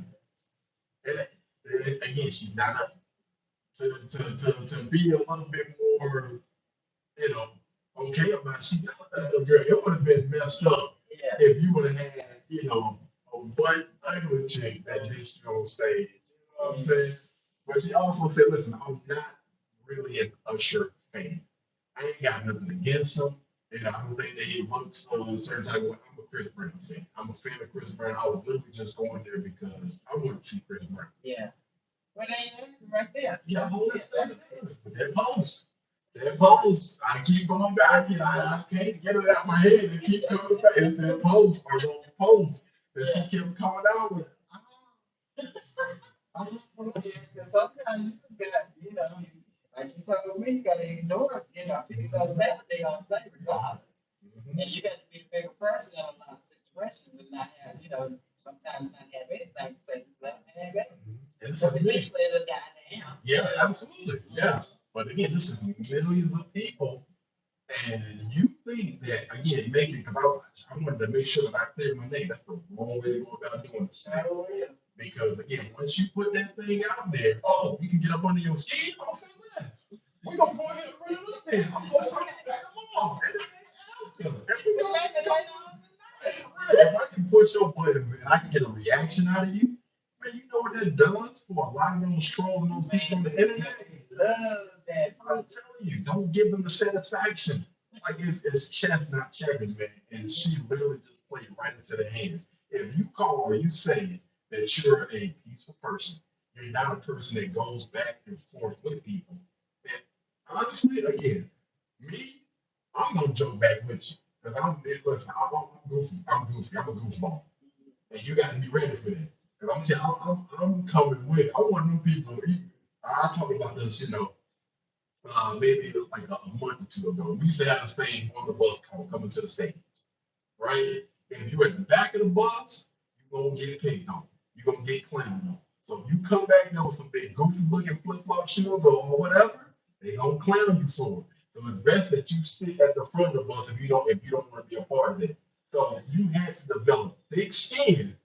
And again, she's not to be a little bit more, you know, okay about it. She's not a little girl. It would have been messed up if you would have had, a butt ugly chick that dissed you on stage. You know what I'm saying? But she also said, listen, I'm not really an Usher fan. I ain't got nothing against him. I don't think that he looks a certain type of way. I'm a Chris Brown fan. I'm a fan of Chris Brown. I was literally just going there because I want to see Chris Brown. Yeah. Well, they right there. Yeah, hold it. That post. That post. I keep going back. I can't get it out of my head. It keep coming back. It's that post or those posts that she kept coming out with. Sometimes you just got, like you told me, you gotta ignore, people gonna say what they gonna say regardless. And you got to be a bigger person in a lot of situations and not have, sometimes not have anything to say, just let them have it. Because eventually it'll die down. Yeah, absolutely. Yeah. But again, this is millions of people. And you think that, again, making, because I wanted to make sure that I clear my name. That's the wrong way to go about doing this. Because, again, once you put that thing out there, you can get up under your skin. I'll say less. We're going to go ahead and run it up there. I'm going to talk back along. If I can push your button, man, I can get a reaction out of you. Man, you know what that does for a lot of those trolls and those people on the internet? Love that. I'm telling you, don't give them the satisfaction. Like it's chess, not checkers, man. And she literally just played right into their hands. If you call or you say that you're a peaceful person, you're not a person that goes back and forth with people. And honestly, again, me, I'm gonna joke back with you. Because listen, I'm goofy. I'm a goofball. And you got to be ready for that. And I'm telling you, I'm coming with it. I want them people. I talked about this, maybe like a month or two ago. We used to have this thing on the bus called coming to the stage, right? If you're at the back of the bus, you're going to get picked on. You're going to get clowned on. So if you come back there with some big goofy looking flip flop shoes or whatever, they going to clown you for it. So it's best that you sit at the front of the bus if you don't want to be a part of it. So you had to develop thick skin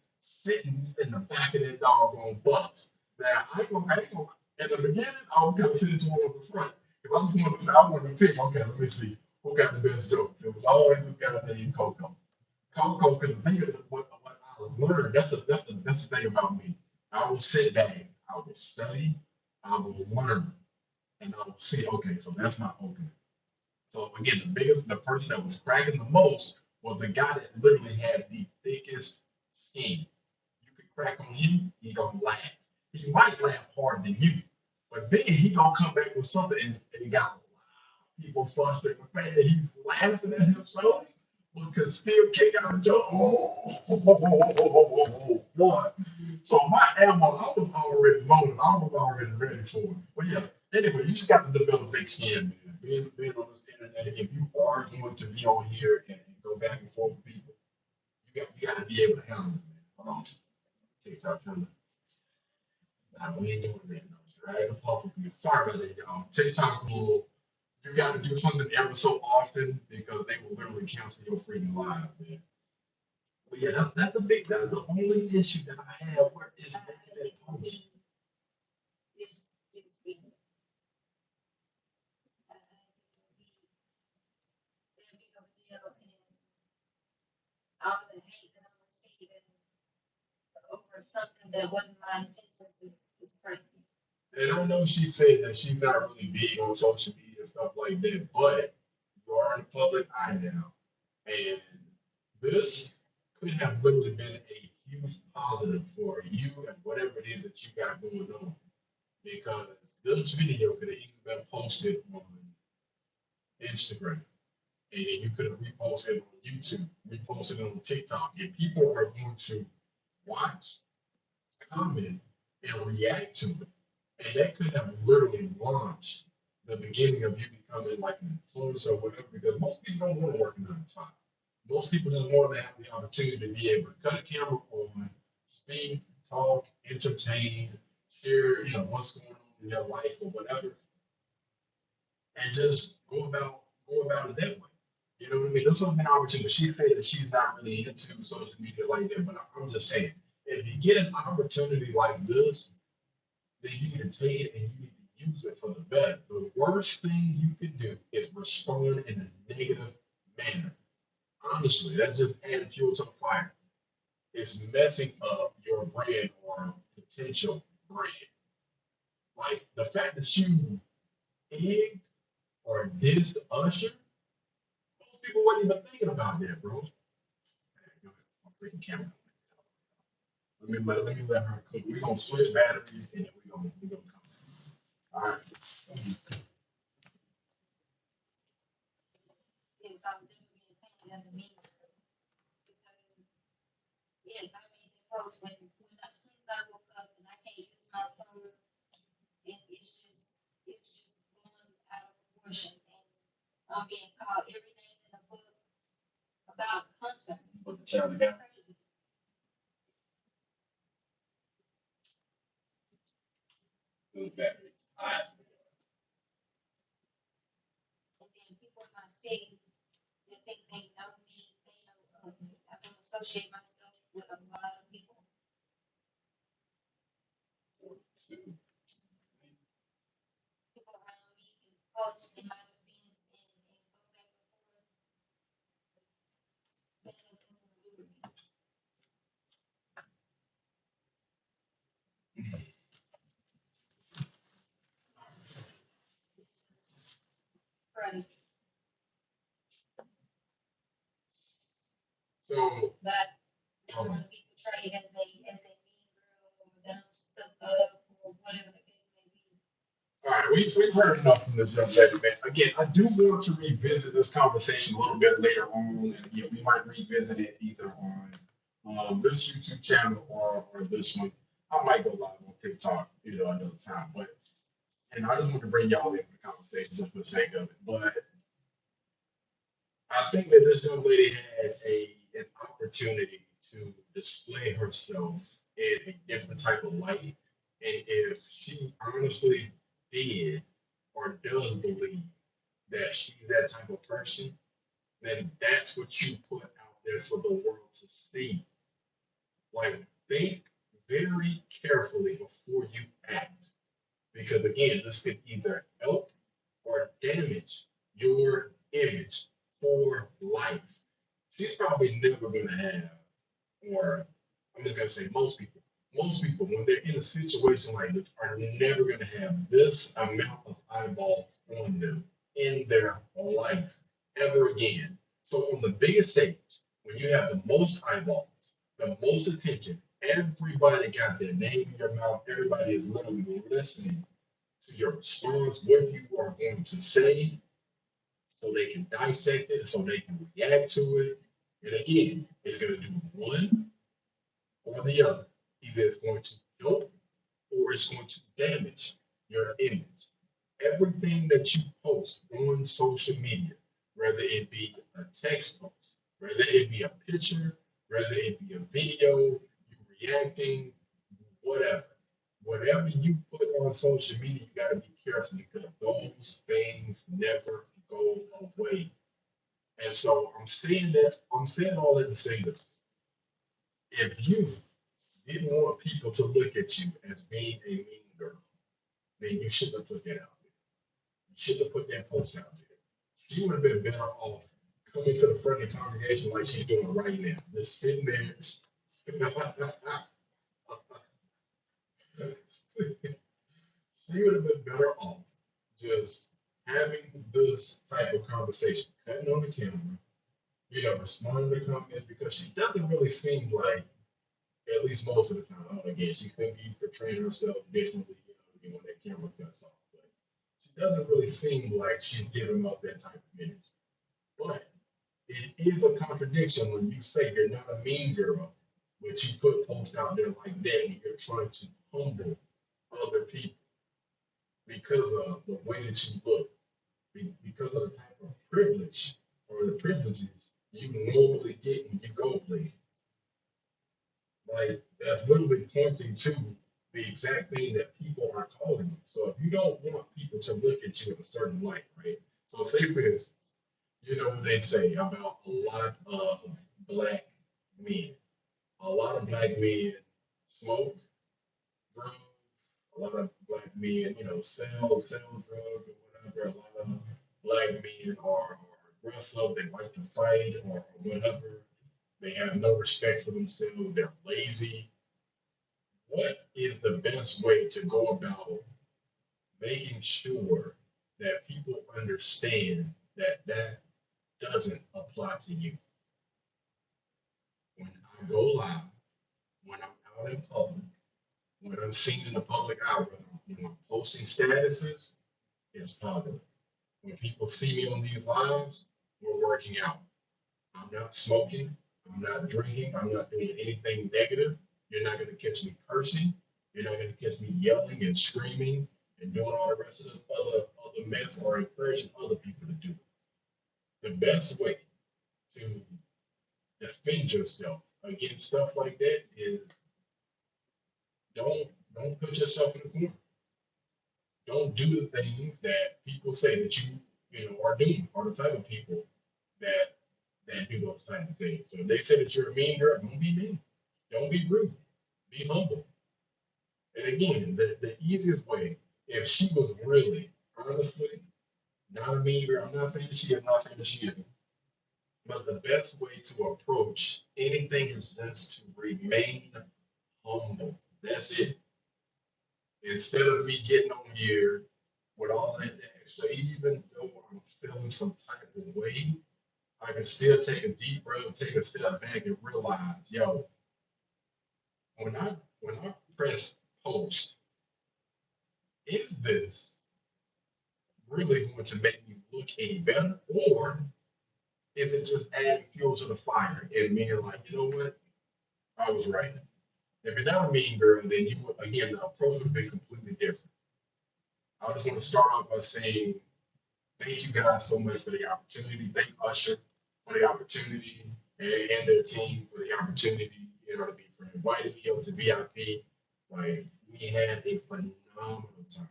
sitting in the back of that doggone bus. Now I ain't gonna in the beginning I was kind of sitting toward the front. If I just wanted to I wanted to pick, okay, let me see who got the best jokes. It was always this guy named Coco. Coco, because the thing of what I learned, that's the thing about me. I will sit back, I will study, I will learn, and I will see, okay, so that's my opening. So again, the person that was cracking the most was the guy that literally had the thickest skin. You could crack on him, he gonna laugh. He might laugh harder than you, but then he gonna come back with something and he got a lot of people frustrated with the fact that he's laughing at himself, but could still kick out a joke. Boy. So my ammo, I was already loaded. I was already ready for it. But yeah, anyway, you just got to develop thick skin, man. Being on this internet, if you are going to be on here and go back and forth with people, you got to be able to handle it, man. Hold on. TikTok trying to. Nah, we ain't doing that. No, right? I'm talking to you. Sorry about that, y'all. TikTok will. You got to do something ever so often because they will literally cancel your freaking live, man. But yeah, that's the only issue that I have where is making that post. It's been, a big of a deal, and all the hate that I'm receiving over something that wasn't my intentions is crazy. And I know she said that she's not really big on social media and stuff like that, but you are in the public eye now. And this could have literally been a huge positive for you and whatever it is that you got going on. Because this video could have easily been posted on Instagram. And you could have reposted it on YouTube, reposted it on TikTok, and people are going to watch, comment, and react to it. And that could have literally launched the beginning of you becoming like an influencer or whatever, because most people don't want to work a 9 to 5. Most people just want to have the opportunity to be able to cut a camera on, speak, talk, entertain, share, what's going on in their life or whatever, and just go about it that way. You know what I mean? This would have been an opportunity. She said that she's not really into social media like that, but I'm just saying, if you get an opportunity like this, then you need to take it and you need to use it for the better. The worst thing you can do is respond in a negative manner. Honestly, that's just adding fuel to the fire. It's messing up your brand or potential brand. Like the fact that you egged or dissed Usher, most people weren't even thinking about that, bro. My freaking camera. Let me let her cook. We're gonna switch batteries and then we're gonna come. All right. Yes, I was definitely being painted as a mean girl. Because, yes, I made the post when as soon as I woke up and I can't use my phone, and it's just blown out of proportion. And I'm being called every name in the book about concert. Put the child together. Crazy. Those batteries. All right. And then people in my city that think they know me, they know of me. I don't associate myself with a lot of people. People around me can post in my defense and go back and forth. That has nothing to do with me. Crazy. So But I don't want to be portrayed as a mean girl or that I'm stuck up or whatever the case may be. all right, we've heard enough from this young lady, man. Again, I do want to revisit this conversation a little bit later on. And again, we might revisit it either on this YouTube channel or this one. I might go live on TikTok, another time. But and I just want to bring y'all into the conversation just for the sake of it. But I think that this young lady had an opportunity to display herself in a different type of light. And if she honestly did or does believe that she's that type of person, then that's what you put out there for the world to see. Like, think very carefully before you act. Because again, this could either help or damage your image for life. She's probably never going to have, or I'm just going to say most people, when they're in a situation like this, are never going to have this amount of eyeballs on them in their life ever again. So, on the biggest stage, when you have the most eyeballs, the most attention, everybody got their name in your mouth, everybody is literally listening to your response, what you are going to say, so they can dissect it, so they can react to it. And again, it's going to do one or the other. Either it's going to help or it's going to damage your image. Everything that you post on social media, whether it be a text post, whether it be a picture, whether it be a video, you reacting, whatever. Whatever you put on social media, you got to be careful because those things never go away. And so I'm saying all that to say this. If you didn't want people to look at you as being a mean girl, then you shouldn't have put that out there. You shouldn't have put that post out there. She would have been better off coming to the front of the congregation like she's doing right now, just sitting there. She would have been better off just having this type of conversation, cutting on the camera, responding to comments because she doesn't really seem like, at least most of the time, again, she could be portraying herself differently, when that camera cuts off. But she doesn't really seem like she's giving up that type of energy. But it is a contradiction when you say you're not a mean girl, but you put posts out there like that and you're trying to humble other people because of the way that you look, because of the type of privilege or the privileges you normally get when you go places. Like, that's literally pointing to the exact thing that people are calling you. So if you don't want people to look at you in a certain light, right? So say for instance, You know what they say about a lot of black men. A lot of black men smoke drugs. A lot of black men, sell drugs or whatever. A lot of black men are aggressive. They like to fight or whatever. They have no respect for themselves. They're lazy. What is the best way to go about making sure that people understand that that doesn't apply to you? When I go live, when I'm out in public, when I'm seen in the public outlet, when I'm posting statuses, it's positive. When people see me on these lives, we're working out. I'm not smoking. I'm not drinking. I'm not doing anything negative. You're not going to catch me cursing. You're not going to catch me yelling and screaming and doing all the rest of the other mess or encouraging other people to do it. The best way to defend yourself against stuff like that is don't put yourself in the corner. Don't do the things that people say that you are doing, or the type of people that do those type of things. So if they say that you're a mean girl, don't be mean. Don't be rude. Be humble. And again, the easiest way, if she was really, honestly, not a mean girl, I'm not saying that she is, I'm not saying that she isn't. But the best way to approach anything is just to remain humble. That's it. Instead of me getting on here with all that extra, even though I'm feeling some type of way, I can still take a deep breath, take a step back, and realize, yo, when I press post, is this really going to make me look any better, or is it just adding fuel to the fire and being like, you know what, I was right. If you're not a mean girl, then you would, again, the approach would be completely different. I just want to start off by saying thank you guys so much for the opportunity. Thank Usher for the opportunity and their team for the opportunity, to be for inviting me up to VIP. Like we had a phenomenal time.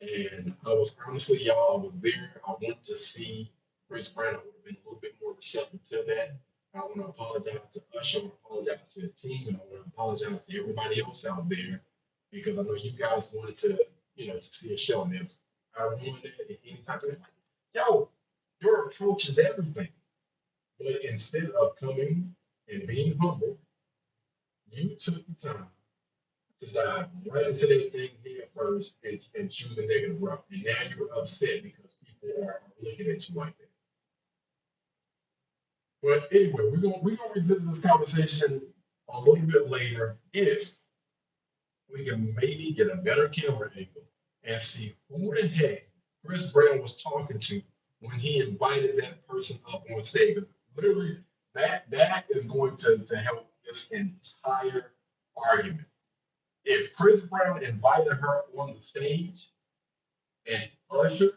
And I was honestly, y'all, I was there. I wanted to see Chris Brown. I would have been a little bit more receptive to that. I want to apologize to Usher. I want to apologize to his team, and I want to apologize to everybody else out there because I know you guys wanted to see a show. And if I ruined it at any type of like, yo, your approach is everything. But instead of coming and being humble, you took the time to dive right into that thing here first and choose a negative route. And now you're upset because people are looking at you like that. But anyway, we're gonna revisit this conversation a little bit later if we can maybe get a better camera angle and see who the heck Chris Brown was talking to when he invited that person up on stage. Literally, that is going to help this entire argument. If Chris Brown invited her on the stage and Usher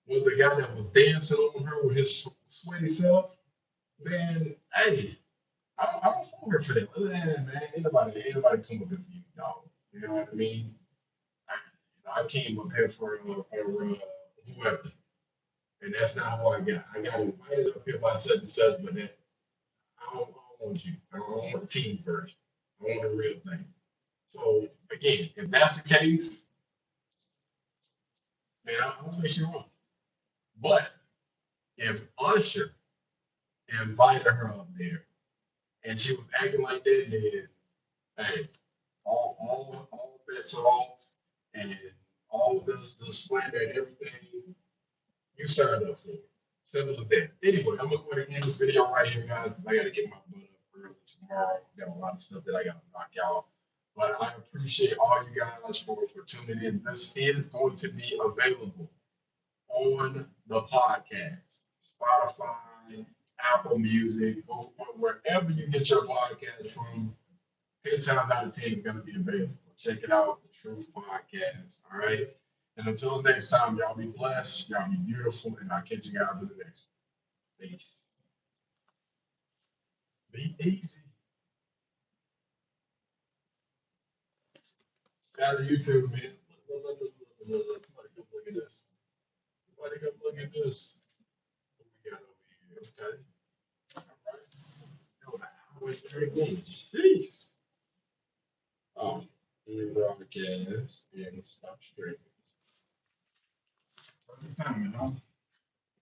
was the guy that was dancing on her with his sweaty self, then hey, I don't fault her for that. Man, ain't nobody come up with you, dog. You know what I mean? I came up here for whoever, and that's not who I got. I got invited up here by such and such, but that I don't want you. I don't want the team first. I want the real thing. So again, if that's the case, man, I don't think you're wrong. But if Usher invited her up there and she was acting like that, then hey, all bets are off, and all of this slander and everything you signed up for. Simple as that. Anyway, I'm gonna go ahead and end this video right here, guys. I gotta get my butt up early tomorrow. Got a lot of stuff that I gotta knock out. But I appreciate all you guys for tuning in. This is going to be available on the podcast, Spotify, Apple Music, or wherever you get your podcast from. 10 times out of 10 is going to be available. Check it out, the Truthh Podcast. All right. And until next time, y'all be blessed, y'all be beautiful, and I'll catch you guys in the next one. Peace. Be easy. Shout out to YouTube, man. Somebody come look at this. Somebody come look at this. like 30 minutes. Jeez. And broadcast and stop streaming. Perfect timing, huh?